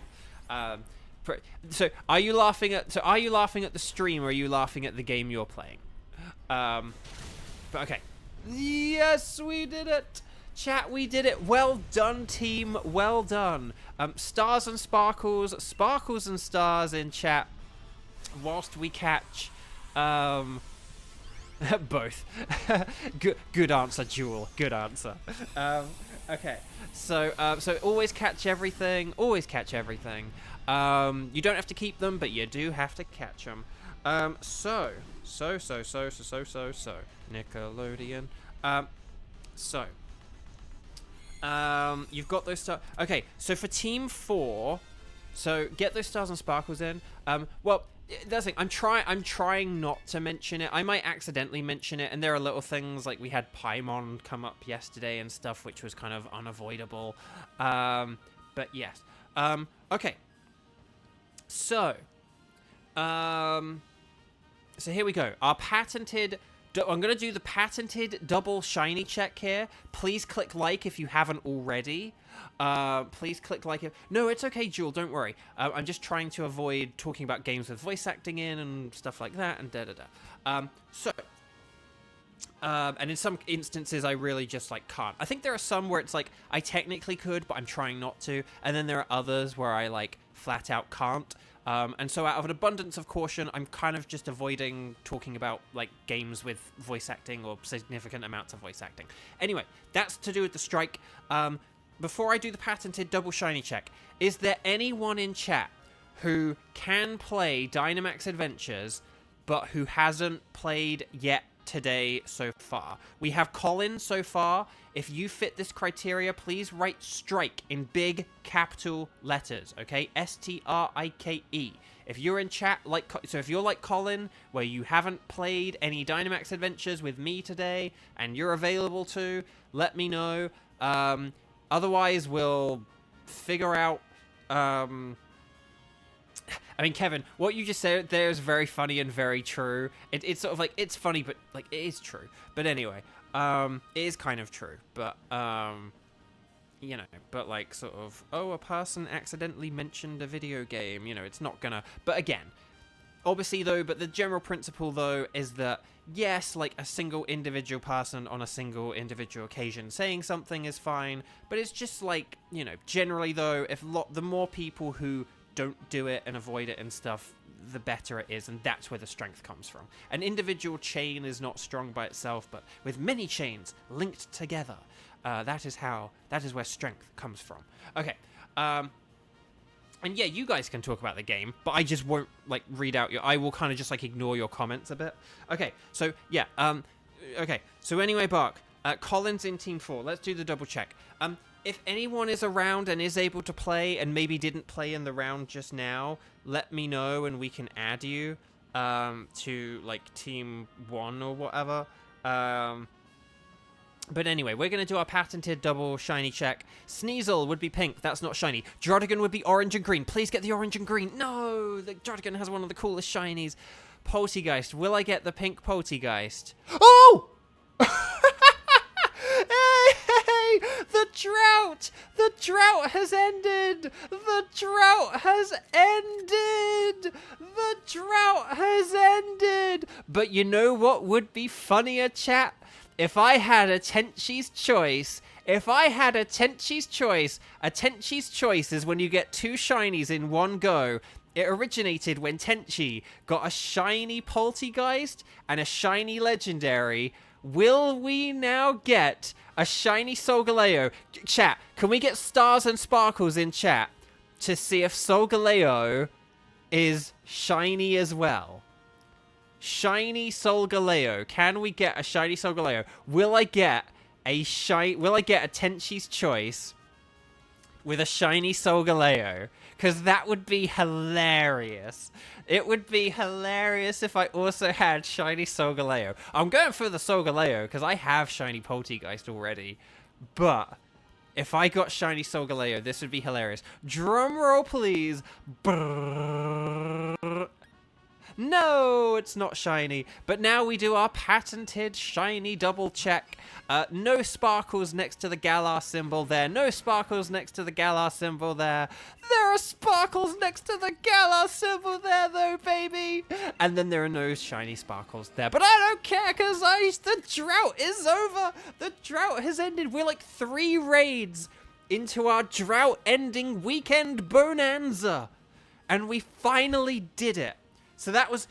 So are you laughing at the stream, or are you laughing at the game you're playing? But okay. Yes, we did it. Chat, we did it. Well done, team. Well done. Stars and sparkles, sparkles and stars in chat. Whilst we catch, both. Good answer, Jewel. Good answer. Okay. So always catch everything. Always catch everything. You don't have to keep them, but you do have to catch them. So Nickelodeon. You've got those stars. Okay, so for Team 4, so get those stars and sparkles in. Well, that's the thing. I'm trying not to mention it. I might accidentally mention it, and there are little things like we had Paimon come up yesterday and stuff, which was kind of unavoidable. But yes. Okay. So here we go. Our patented... I'm going to do the patented double shiny check here. Please click like if you haven't already. Please click like if... No, it's okay, Jewel. Don't worry. I'm just trying to avoid talking about games with voice acting in and stuff like that and da-da-da. And in some instances, I really just, like, can't. I think there are some where it's, like, I technically could, but I'm trying not to. And then there are others where I, like, flat out can't. And so out of an abundance of caution, I'm kind of just avoiding talking about, like, games with voice acting or significant amounts of voice acting. Anyway, that's to do with the strike. Before I do the patented double shiny check, is there anyone in chat who can play Dynamax Adventures, but who hasn't played yet today so far? We have Colin so far. If you fit this criteria, please write strike in big capital letters, okay? S-T-R-I-K-E. If you're in chat, so if you're like Colin, where you haven't played any Dynamax Adventures with me today, and you're available to, let me know. Otherwise, we'll figure out... I mean, Kevin, what you just said there is very funny and very true. It's sort of like, it's funny, but, like, it is true. But anyway, it is kind of true. But, you know, but, like, sort of, oh, a person accidentally mentioned a video game. You know, it's not gonna... But again, obviously, though, but the general principle, though, is that, yes, like, a single individual person on a single individual occasion saying something is fine. But it's just, like, you know, generally, though, if the more people who... don't do it and avoid it and stuff, the better it is, and that's where the strength comes from. An individual chain is not strong by itself, but with many chains linked together, that is where strength comes from. Okay, and yeah, you guys can talk about the game, but I just won't, like, read out I will kind of just, like, ignore your comments a bit. Okay, so, yeah, okay, so anyway, Bark, Colin's in Team 4, let's do the double check. If anyone is around and is able to play and maybe didn't play in the round just now, let me know and we can add you to, like, Team 1 or whatever. But anyway, we're going to do our patented double shiny check. Sneasel would be pink. That's not shiny. Drodigan would be orange and green. Please get the orange and green. No! The Drodigan has one of the coolest shinies. Poltegeist. Will I get the pink Poltegeist? Oh! The drought! The drought has ended! The drought has ended! The drought has ended! But you know what would be funnier, chat? If I had a Tenchi's choice... a Tenchi's choice is when you get two shinies in one go. It originated when Tenchi got a shiny Poltegeist and a shiny Legendary. Will we now get a shiny Solgaleo? Chat, can we get stars and sparkles in chat to see if Solgaleo is shiny as well? Shiny Solgaleo. Can we get a shiny Solgaleo? Will I get a Tenchi's choice with a shiny Solgaleo? Because that would be hilarious. It would be hilarious if I also had shiny Solgaleo. I'm going for the Solgaleo because I have shiny Poltegeist already. But if I got shiny Solgaleo, this would be hilarious. Drum roll, please. Brrr. No, it's not shiny. But now we do our patented shiny double check. No sparkles next to the Galar symbol there. No sparkles next to the Galar symbol there. There are sparkles next to the Galar symbol there, though, baby. And then there are no shiny sparkles there. But I don't care, because the drought is over. The drought has ended. We're like 3 raids into our drought-ending weekend bonanza. And we finally did it. So that was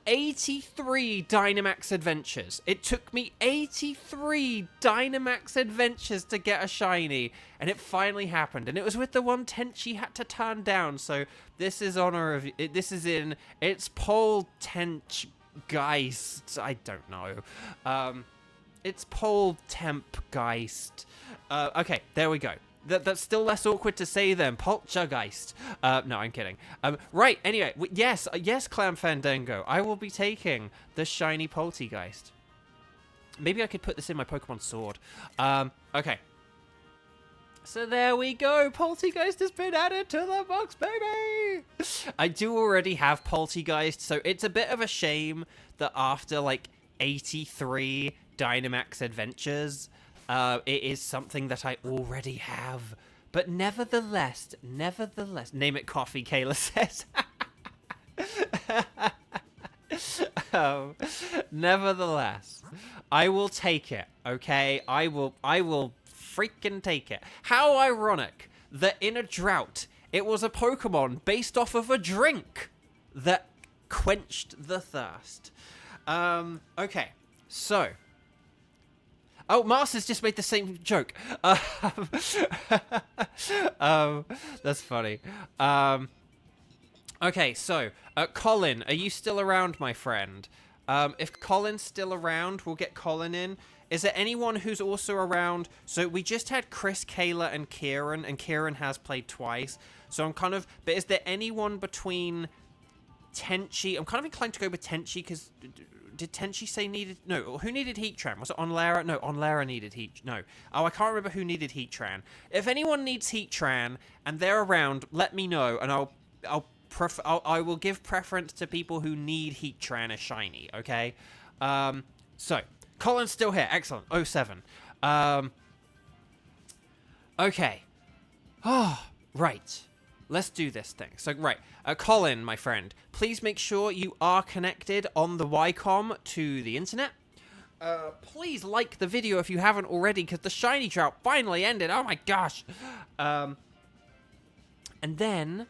83 Dynamax Adventures. It took me 83 Dynamax Adventures to get a shiny, and it finally happened. And it was with the one Tenchi had to turn down. So this is honor of this is in it's Pole Tench Geist. I don't know. It's Pole Temp Geist. Okay, there we go. That's still less awkward to say than Poltergeist. No, I'm kidding. Right, anyway, yes, Clam Fandango. I will be taking the shiny Poltergeist. Maybe I could put this in my Pokemon Sword. Okay. So there we go. Poltergeist has been added to the box, baby! I do already have Poltergeist, so it's a bit of a shame that after, like, 83 Dynamax Adventures... it is something that I already have. But nevertheless, name it coffee, Kayla says. Nevertheless, I will take it, okay? I will freaking take it. How ironic that in a drought, it was a Pokemon based off of a drink that quenched the thirst. Okay, so... Oh, Mars has just made the same joke. That's funny. Okay, so, Colin, are you still around, my friend? If Colin's still around, we'll get Colin in. Is there anyone who's also around? So we just had Chris, Kayla, and Kieran has played twice. So I'm kind of... But is there anyone between Tenchi? I'm kind of inclined to go with Tenchi, because... Did Tenchi say needed... No, who needed Heatran? Was it Onlara? No, Onlara needed Heat... No. Oh, I can't remember who needed Heatran. If anyone needs Heatran and they're around, let me know, and I will give preference to people who need Heatran as shiny, okay? So, Colin's still here. Excellent. 07. Okay. Oh, right. Let's do this thing. So, right. Colin, my friend, please make sure you are connected on the Ycom to the internet. Please like the video if you haven't already, because the shiny drought finally ended. Oh my gosh. And then,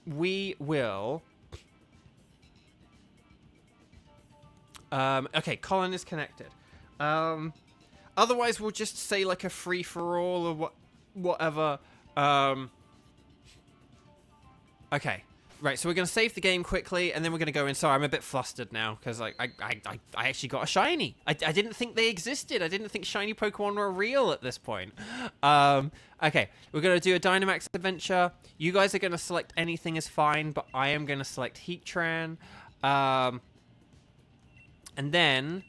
we will... okay, Colin is connected. Otherwise, we'll just say, like, a free-for-all or whatever. Okay. Right, so we're going to save the game quickly, and then we're going to go in. Sorry, I'm a bit flustered now, because like, I actually got a shiny. I didn't think they existed. I didn't think shiny Pokemon were real at this point. Okay, we're going to do a Dynamax adventure. You guys are going to select anything is fine, but I am going to select Heatran. And then...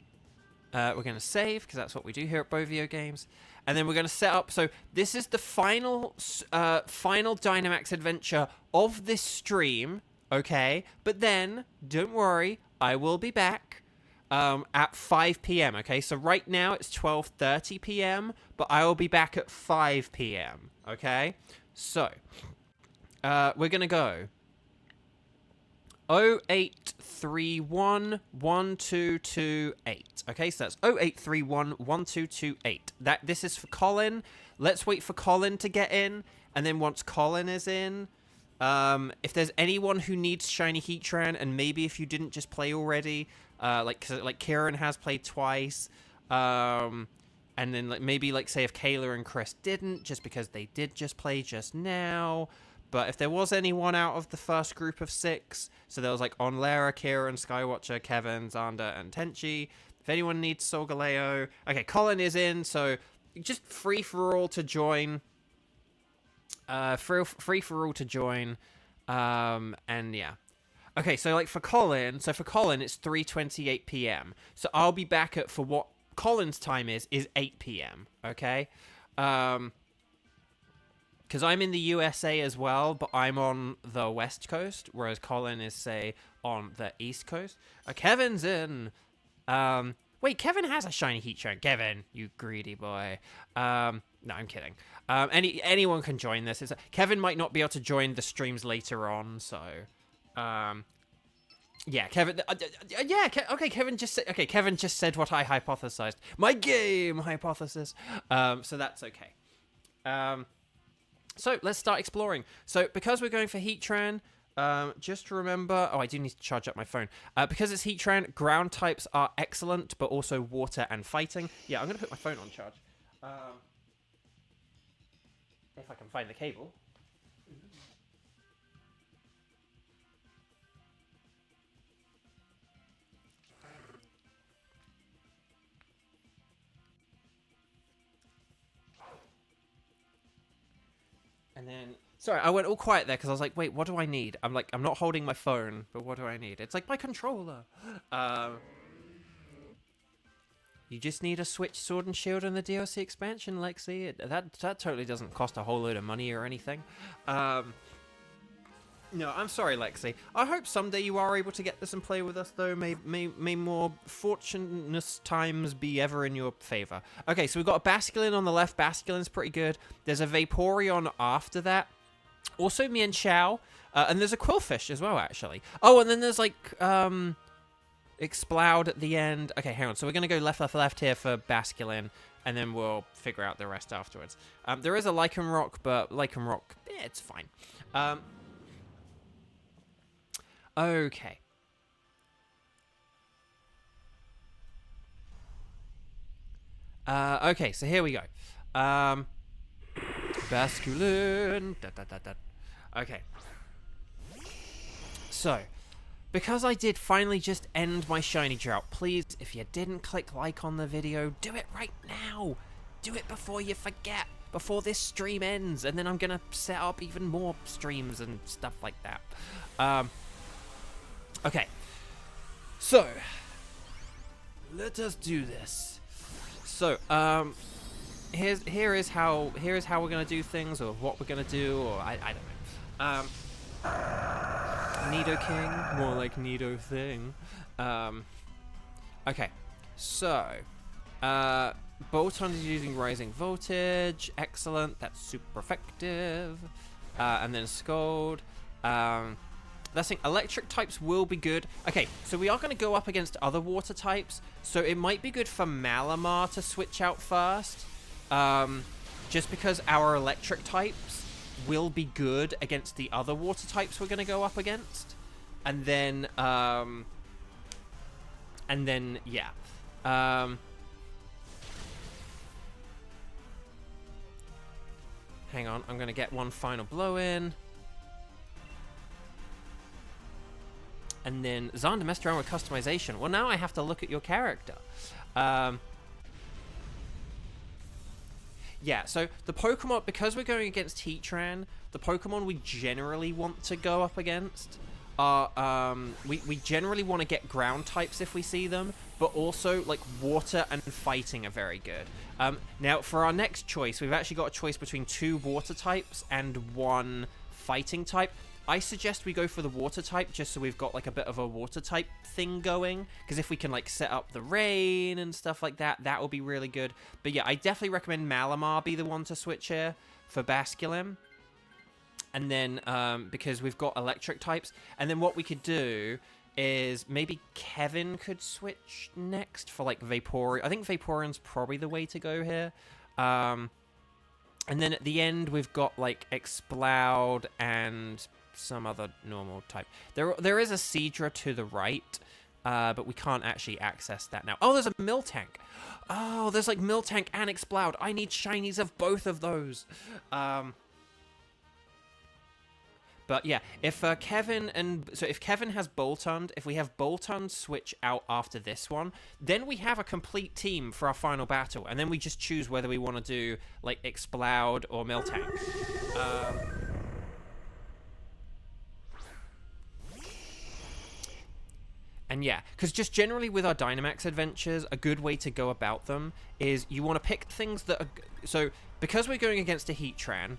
we're going to save, because that's what we do here at Bovio Games. And then we're going to set up... So this is the final Dynamax adventure of this stream, okay? But then, don't worry, I will be back at 5 p.m., okay? So right now it's 12:30 p.m., but I will be back at 5 p.m., okay? So, we're going to go... 08311228. Okay, so that's 08311228. This is for Colin. Let's wait for Colin to get in, and then once Colin is in, if there's anyone who needs shiny Heatran, and maybe if you didn't just play already, like Kieran has played twice, and then maybe say if Kayla and Chris didn't, just because they did just play just now. But if there was anyone out of the first group of 6, so there was Onlara, Kieran, Skywatcher, Kevin, Xander, and Tenchi. If anyone needs Solgaleo... Okay, Colin is in, so just free for all to join. Free for all to join. And yeah. Okay, so for Colin, it's 3:28 p.m. So I'll be back at, for what Colin's time is 8 p.m. Okay? Because I'm in the USA as well, but I'm on the West Coast, whereas Colin is, say, on the East Coast. Kevin's in. Wait, Kevin has a shiny Heatran. Kevin, you greedy boy. No, I'm kidding. Anyone can join this. Kevin might not be able to join the streams later on, so... yeah, Kevin... okay, Kevin just said... Okay, Kevin just said what I hypothesized. My game hypothesis. So that's okay. So let's start exploring. So because we're going for Heatran, just remember... Oh, I do need to charge up my phone. Because it's Heatran, ground types are excellent, but also water and fighting. Yeah, I'm going to put my phone on charge. If I can find the cable. And then... Sorry, I went all quiet there because I was like, wait, what do I need? I'm like, I'm not holding my phone, but what do I need? It's like my controller. You just need a Switch Sword and Shield and the DLC expansion, Lexi. That totally doesn't cost a whole load of money or anything. No, I'm sorry, Lexi. I hope someday you are able to get this and play with us, though. May more fortunate times be ever in your favor. Okay, so we've got a Basculin on the left. Basculin's pretty good. There's a Vaporeon after that. Also Mian Xiao. And there's a Quillfish as well, actually. Oh, and then there's, like, Exploud at the end. Okay, hang on. So we're going to go left here for Basculin, and then we'll figure out the rest afterwards. There is a Lycanroc, but Lycanroc, it's fine. Okay. Okay, so here we go. Basculin. Okay. So, because I did finally just end my shiny drought, please, if you didn't click like on the video, do it right now. Do it before you forget, before this stream ends, and then I'm gonna set up even more streams and stuff like that. Okay, so let us do this. So, here is how we're gonna do things, or what we're gonna do, or I don't know. Nido King, more like Nido Thing. Okay, so Bolton is using Rising Voltage, excellent. That's super effective. And then Scold. That's thing. Electric types will be good. Okay, so we are going to go up against other water types, so it might be good for Malamar to switch out first, just because our electric types will be good against the other water types we're going to go up against, and then yeah. Hang on, I'm going to get one final blow in. And then Xander messed around with customization. Well, now I have to look at your character. Yeah, so the Pokemon, because we're going against Heatran, the Pokemon we generally want to go up against are, we generally want to get ground types if we see them, but also, like, water and fighting are very good. Now, for our next choice, we've actually got a choice between 2 water types and 1 fighting type. I suggest we go for the water type, just so we've got, like, a bit of a water type thing going. Because if we can, like, set up the rain and stuff like that, that will be really good. But yeah, I definitely recommend Malamar be the one to switch here for Basculin. And then, because we've got electric types. And then what we could do is maybe Kevin could switch next for, like, Vaporeon. I think Vaporeon's probably the way to go here. And then at the end, we've got, like, Exploud and some other normal type. There is a Seadra to the right, but we can't actually access that now. Oh, there's a Miltank. Oh, there's like Miltank and Exploud. I need shinies of both of those. But yeah, if Kevin has Boltund, if we have Boltund switch out after this one, then we have a complete team for our final battle, and then we just choose whether we want to do like Exploud or Miltank. And yeah, because just generally with our Dynamax adventures, a good way to go about them is you want to pick things that are... So, because we're going against a Heatran,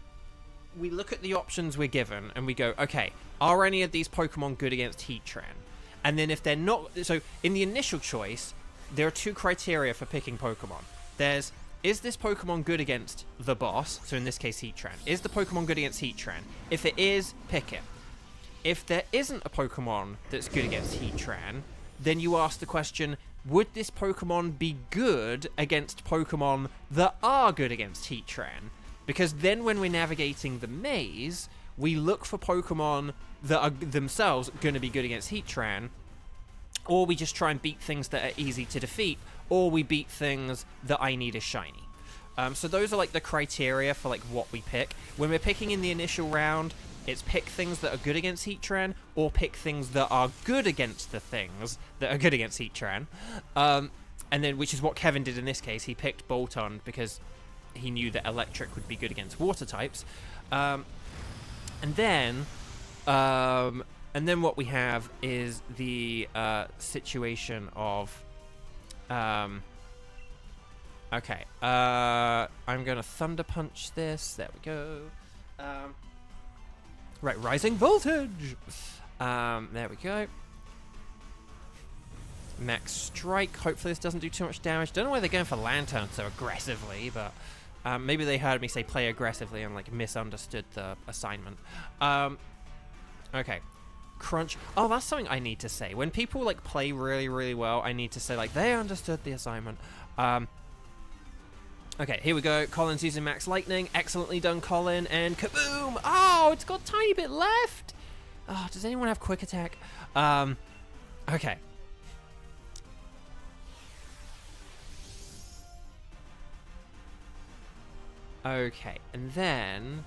we look at the options we're given and we go, okay, are any of these Pokemon good against Heatran? And then if they're not... So, in the initial choice, there are 2 criteria for picking Pokemon. There's, is this Pokemon good against the boss? So in this case, Heatran. Is the Pokemon good against Heatran? If it is, pick it. If there isn't a Pokemon that's good against Heatran, then you ask the question, would this Pokemon be good against Pokemon that are good against Heatran? Because then when we're navigating the maze, we look for Pokemon that are themselves going to be good against Heatran, or we just try and beat things that are easy to defeat, or we beat things that I need a shiny. So those are like the criteria for like what we pick. When we're picking in the initial round, it's pick things that are good against Heatran, or pick things that are good against the things that are good against Heatran. And then, which is what Kevin did in this case. He picked Bolton because he knew that Electric would be good against water types. And then what we have is the situation of... okay, I'm gonna Thunder Punch this. There we go. Right, Rising Voltage. There we go. Max Strike. Hopefully this doesn't do too much damage. Don't know why they're going for Lantern so aggressively, but maybe they heard me say play aggressively and like misunderstood the assignment. Okay. Crunch. Oh, that's something I need to say. When people like play really, really well, I need to say like they understood the assignment. Okay, here we go. Colin's using Max Lightning. Excellently done, Colin. And kaboom! Oh, it's got a tiny bit left. Oh, does anyone have Quick Attack? Okay. Okay, and then...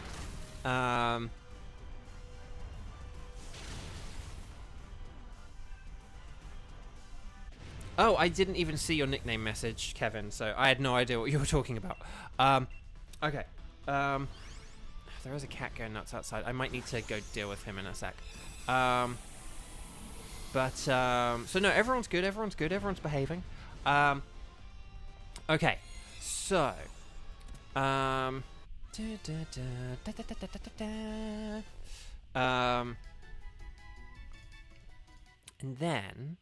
oh, I didn't even see your nickname message, Kevin, so I had no idea what you were talking about. Okay. There is a cat going nuts outside. I might need to go deal with him in a sec. So no, everyone's good, everyone's behaving. Okay, so... and then...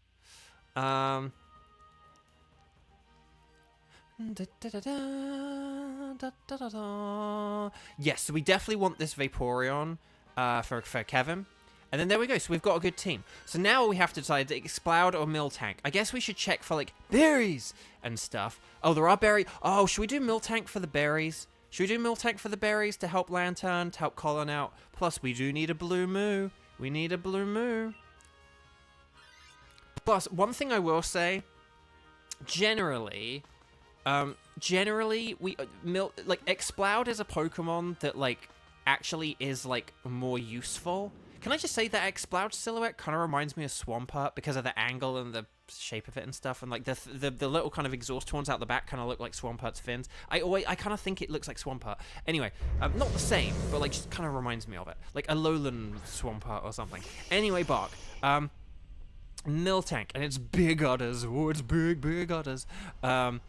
yes, so we definitely want this Vaporeon for Kevin. And then there we go, so we've got a good team. So now we have to decide to Exploud or Miltank. I guess we should check for, like, berries and stuff. Oh, there are berries. Oh, should we do Miltank for the berries? Should we do Miltank for the berries to help Lantern, to help Colin out? Plus, we do need a Blue Moo. We need a Blue Moo. Plus, one thing I will say, generally, Exploud is a Pokemon that, like, actually is, like, more useful. Can I just say that Exploud silhouette kind of reminds me of Swampert because of the angle and the shape of it and stuff, and like the little kind of exhaust horns out the back kind of look like Swampert's fins. I kind of think it looks like Swampert. Anyway, not the same, but like just kind of reminds me of it, like a lowland Swampert or something. Anyway, Bark, Miltank, and it's big udders. Oh, it's big udders. So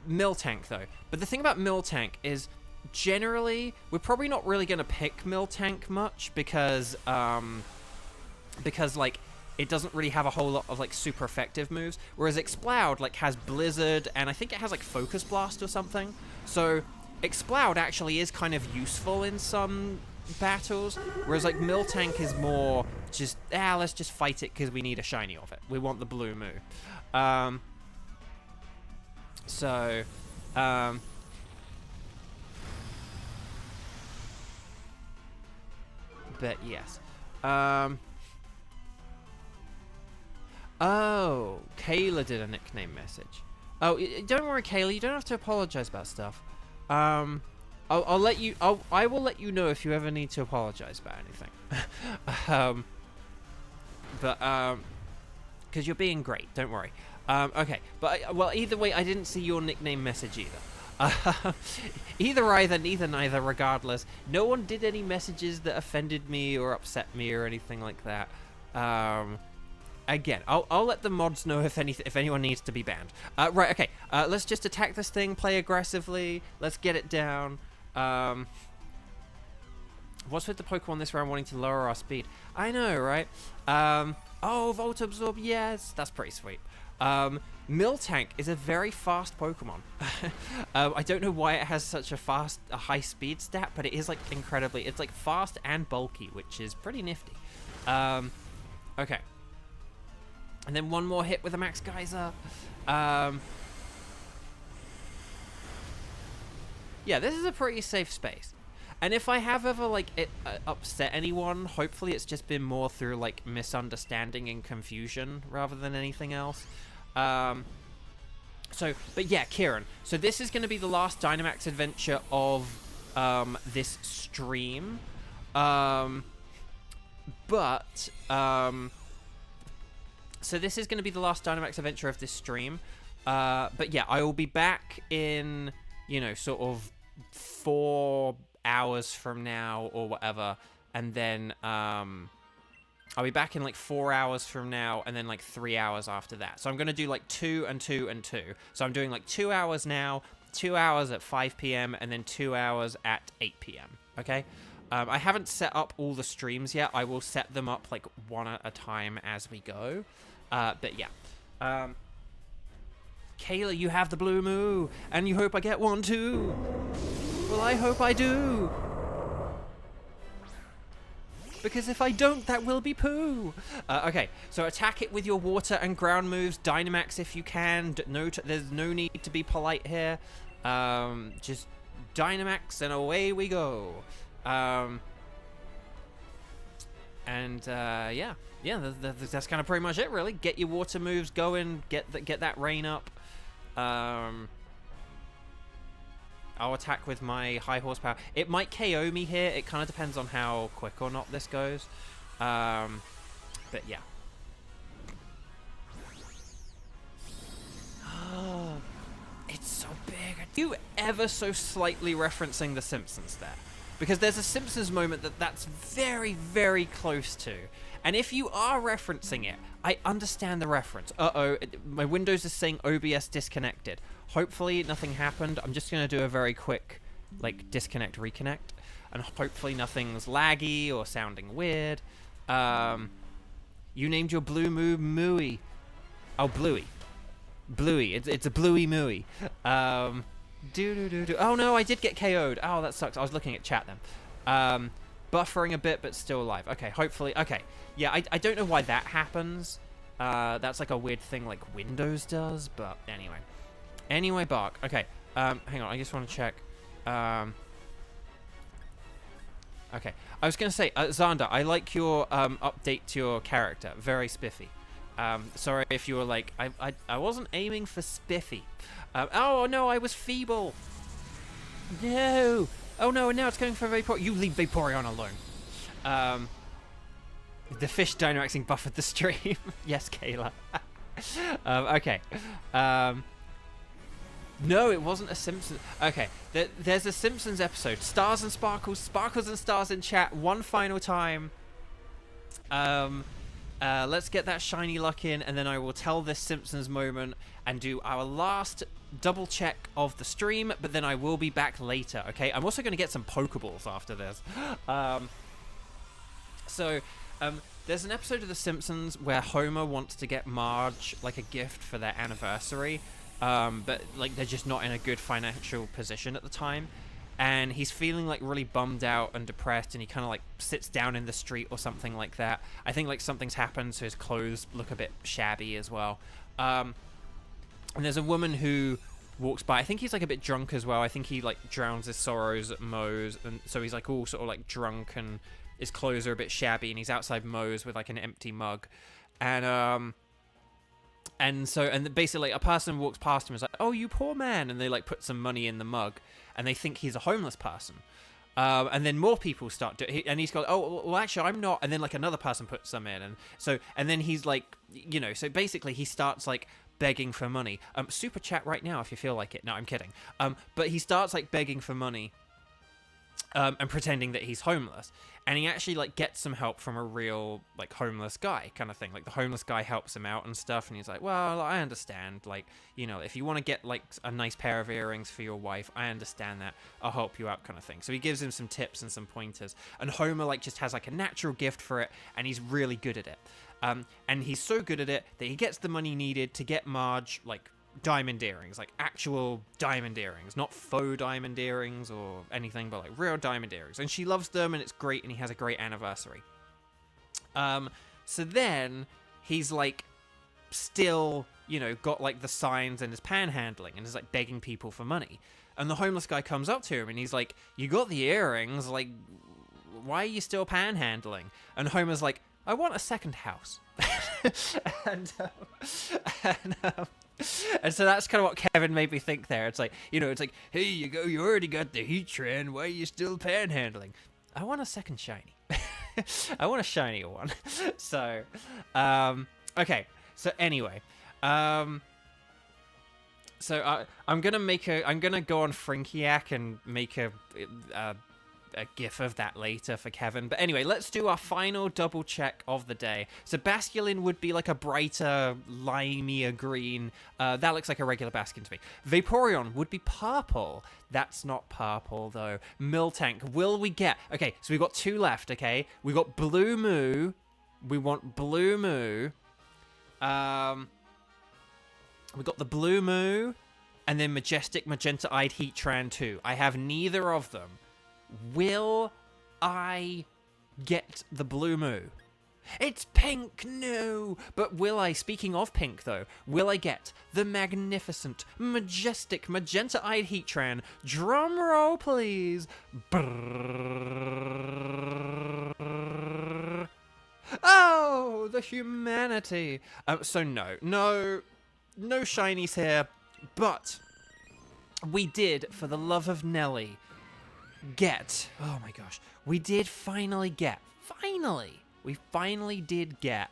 Miltank though, but the thing about Miltank is, generally, we're probably not really going to pick Miltank much because like, it doesn't really have a whole lot of, like, super effective moves, whereas Exploud, like, has Blizzard, and I think it has, like, Focus Blast or something, so Exploud actually is kind of useful in some battles, whereas, like, Miltank is more just, let's just fight it because we need a shiny of it. We want the Blue Moo. But yes. Oh, Kayla did a nickname message. Oh, don't worry, Kayla. You don't have to apologize about stuff. I will let you know if you ever need to apologize about anything. Because you're being great. Don't worry. Okay, but well, either way, I didn't see your nickname message either. Either, neither, regardless. No one did any messages that offended me or upset me or anything like that. Again, I'll let the mods know if anyone needs to be banned. Right, okay. Let's just attack this thing, play aggressively. Let's get it down. What's with the Pokemon this round wanting to lower our speed? I know, right? Oh, Volt Absorb, yes. That's pretty sweet. Miltank is a very fast Pokemon. I don't know why it has such a high speed stat, but it is like incredibly, it's like fast and bulky, which is pretty nifty. Okay. And then one more hit with a Max Geyser. Yeah, this is a pretty safe space. And if I have ever, like, upset anyone, hopefully it's just been more through, like, misunderstanding and confusion rather than anything else. But yeah, Kieran. So this is going to be the last Dynamax adventure of this stream. So this is going to be the last Dynamax adventure of this stream. But yeah, I will be back in, you know, sort of 4 hours from now or whatever, and then I'll be back in like 4 hours from now, and then like 3 hours after that. So I'm gonna do like 2 and 2 and 2. So I'm doing like 2 hours now, 2 hours at 5 p.m. and then 2 hours at 8 p.m. Okay. I haven't set up all the streams yet. I will set them up like one at a time as we go. But yeah. Kayla, you have the blue moo, and you hope I get one too. Well, I hope I do. Because if I don't, that will be poo. Okay, so attack it with your water and ground moves. Dynamax if you can. There's no need to be polite here. Just Dynamax and away we go. Yeah, that's kind of pretty much it, really. Get your water moves going. Get that rain up. I'll attack with my high horsepower. It might KO me here. It kind of depends on how quick or not this goes. But yeah. It's so big. Are you ever so slightly referencing The Simpsons there? Because there's a Simpsons moment that's very, very close to. And if you are referencing it, I understand the reference. Uh-oh, my Windows is saying OBS disconnected. Hopefully nothing happened. I'm just going to do a very quick, like, disconnect, reconnect. And hopefully nothing's laggy or sounding weird. You named your blue moo Mooey. Oh, Bluey. Bluey. It's a Bluey Mooey. Oh no, I did get KO'd. Oh, that sucks. I was looking at chat then. Buffering a bit, but still alive. Okay, hopefully. Okay. Yeah, I don't know why that happens. That's like a weird thing like Windows does, but anyway. Anyway, Bark. Okay. Hang on, I just want to check. Okay. I was going to say, Xander, I like your update to your character. Very spiffy. Sorry if you were like, I wasn't aiming for spiffy. Oh, no, I was feeble. No. Oh, no, and now it's going for Vaporeon. You leave Vaporeon alone. The fish Dynamaxing buffered the stream. Yes, Kayla. Okay. No, it wasn't a Simpsons. Okay, there's a Simpsons episode. Stars and Sparkles. Sparkles and Stars in chat. One final time. Let's get that shiny luck in, and then I will tell this Simpsons moment and do our last double check of the stream, but then I will be back later, okay? I'm also going to get some Pokeballs after this. There's an episode of The Simpsons where Homer wants to get Marge, like, a gift for their anniversary, but, like, they're just not in a good financial position at the time. And he's feeling, like, really bummed out and depressed, and he kind of, like, sits down in the street or something like that. I think, like, something's happened, so his clothes look a bit shabby as well. And there's a woman who walks by. I think he's, like, a bit drunk as well. I think he, like, drowns his sorrows at Moe's, and so he's, like, all sort of, like, drunk, and his clothes are a bit shabby, and he's outside Moe's with, like, an empty mug. And basically, like, a person walks past him and is like, "Oh, you poor man," and they, like, put some money in the mug, and they think he's a homeless person. And then more people start to, and he's got, "Oh, well, actually, I'm not." And then, like, another person puts some in, and then he's like, you know, so basically he starts, like, begging for money. Super chat right now if you feel like it. No, I'm kidding. But he starts, like, begging for money, and pretending that he's homeless. And he actually, like, gets some help from a real, like, homeless guy kind of thing. Like, the homeless guy helps him out and stuff, and he's like, "Well, I understand. Like, you know, if you want to get, like, a nice pair of earrings for your wife, I understand that. I'll help you out," kind of thing. So he gives him some tips and some pointers. And Homer, like, just has, like, a natural gift for it, and he's really good at it. And he's so good at it that he gets the money needed to get Marge, like, diamond earrings, like actual diamond earrings, not faux diamond earrings or anything, but like real diamond earrings, and she loves them, and it's great, and he has a great anniversary. So then he's like still, you know, got like the signs and is panhandling and is like begging people for money. And the homeless guy comes up to him and he's like, you got the earrings, like, why are you still panhandling? And Homer's like, I want a second house. and, and so that's kind of what Kevin made me think there. It's like, you know, it's like, hey, you already got the Heatran, why are you still panhandling? I want a second shiny. I want a shiny one. So, okay. So anyway, so I'm gonna go on Frinkiac and make a gif of that later for Kevin. But anyway, let's do our final double check of the day. So Basculin would be like a brighter, limeier green. That looks like a regular Baskin to me. Vaporeon would be purple. That's not purple, though. Miltank, will we get... Okay, so we've got 2 left, okay? We got Blue Moo. We want Blue Moo. We got the Blue Moo. And then Majestic Magenta-Eyed Heatran 2. I have neither of them. Will I get the Blue Moo? It's pink, no! But will I, speaking of pink though, will I get the magnificent, majestic, magenta-eyed Heatran? Drum roll, please! Brrrr. Oh, the humanity! So no shinies here, but we did, for the love of Nelly, oh my gosh, we did finally get, we finally did get,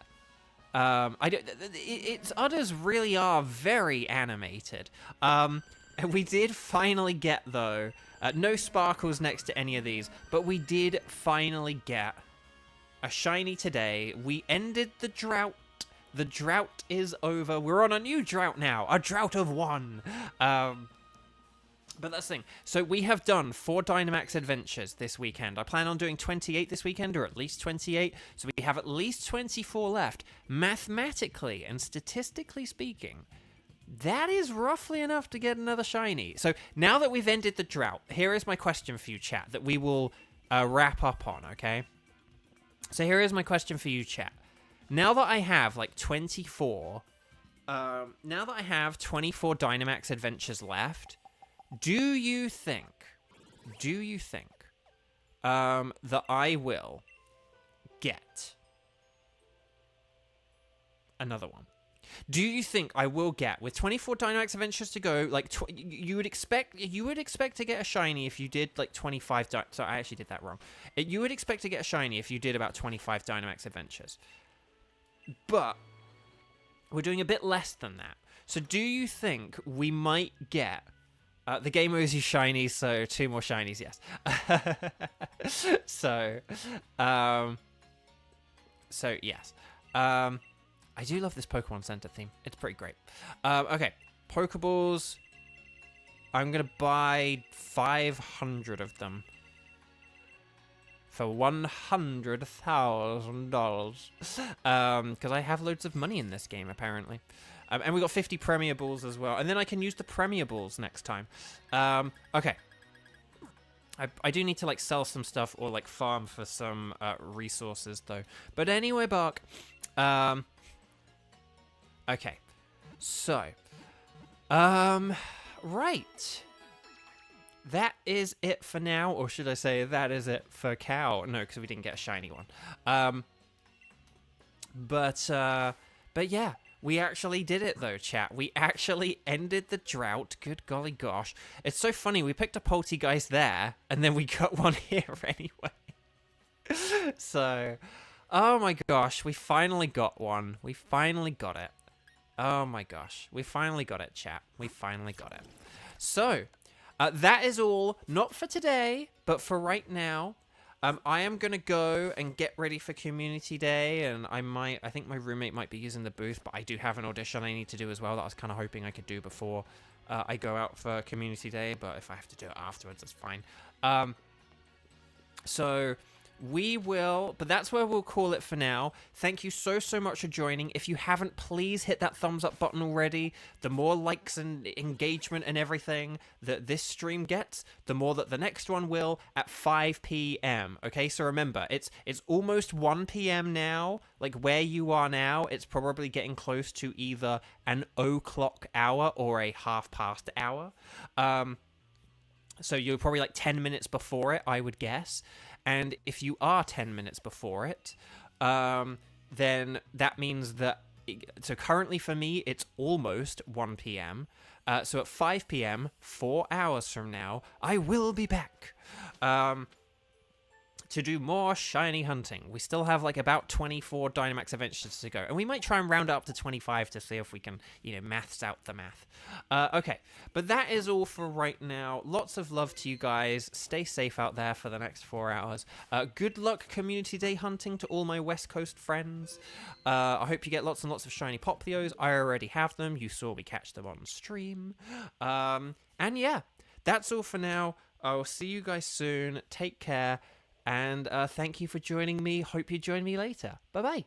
its udders really are very animated, and we did finally get, though, no sparkles next to any of these, but we did finally get a shiny today. We ended the drought. The drought is over. We're on a new drought now, a drought of 1. But that's the thing. So we have done 4 Dynamax Adventures this weekend. I plan on doing 28 this weekend, or at least 28. So we have at least 24 left. Mathematically and statistically speaking, that is roughly enough to get another shiny. So now that we've ended the drought, here is my question for you, chat, that we will wrap up on, okay? So here is my question for you, chat. Now that I have, like, 24... now that I have 24 Dynamax Adventures left... Do you think, that I will get another one? Do you think I will get, with 24 Dynamax Adventures to go, like, you would expect to get a shiny if you did, like, 25, so I actually did that wrong. You would expect to get a shiny if you did about 25 Dynamax Adventures. But we're doing a bit less than that. So do you think we might get... the game owes you shinies, so 2 more shinies, yes. So yes. I do love this Pokemon Center theme. It's pretty great. Okay, Pokeballs. I'm going to buy 500 of them for $100,000. Because I have loads of money in this game, apparently. And we got 50 Premier Balls as well. And then I can use the Premier Balls next time. Okay. I do need to, like, sell some stuff or, like, farm for some resources, though. But anyway, Bark. Okay. So. Right. That is it for now. Or should I say that is it for Cow? No, because we didn't get a shiny one. But yeah. We actually did it, though, chat. We actually ended the drought. Good golly gosh. It's so funny. We picked a Poltegeist there, and then we got one here anyway. So, oh my gosh. We finally got one. We finally got it. Oh my gosh. We finally got it, chat. We finally got it. So, that is all. Not for today, but for right now. I am going to go and get ready for Community Day, and I think my roommate might be using the booth, but I do have an audition I need to do as well that I was kind of hoping I could do before I go out for Community Day, but if I have to do it afterwards, that's fine. So we will, but that's where we'll call it for now. Thank you so much for joining. If you haven't, please hit that thumbs up button already. The more likes and engagement and everything that this stream gets, the more that the next one will at 5 p.m. Okay, so remember, it's almost 1 p.m. now. Like where you are now, it's probably getting close to either an o'clock hour or a 1/2 past hour. So you're probably like 10 minutes before it, I would guess. And if you are 10 minutes before it, then that means that. So currently for me, it's almost 1 p.m. So at 5 p.m., 4 hours from now, I will be back. To do more shiny hunting. We still have like about 24 Dynamax Adventures to go. And we might try and round up to 25 to see if we can, maths out the math. Okay, but that is all for right now. Lots of love to you guys. Stay safe out there for the next 4 hours. Good luck Community Day hunting to all my West Coast friends. I hope you get lots and lots of shiny Popplios. I already have them. You saw me catch them on stream. And yeah, that's all for now. I will see you guys soon. Take care. And thank you for joining me. Hope you join me later. Bye-bye.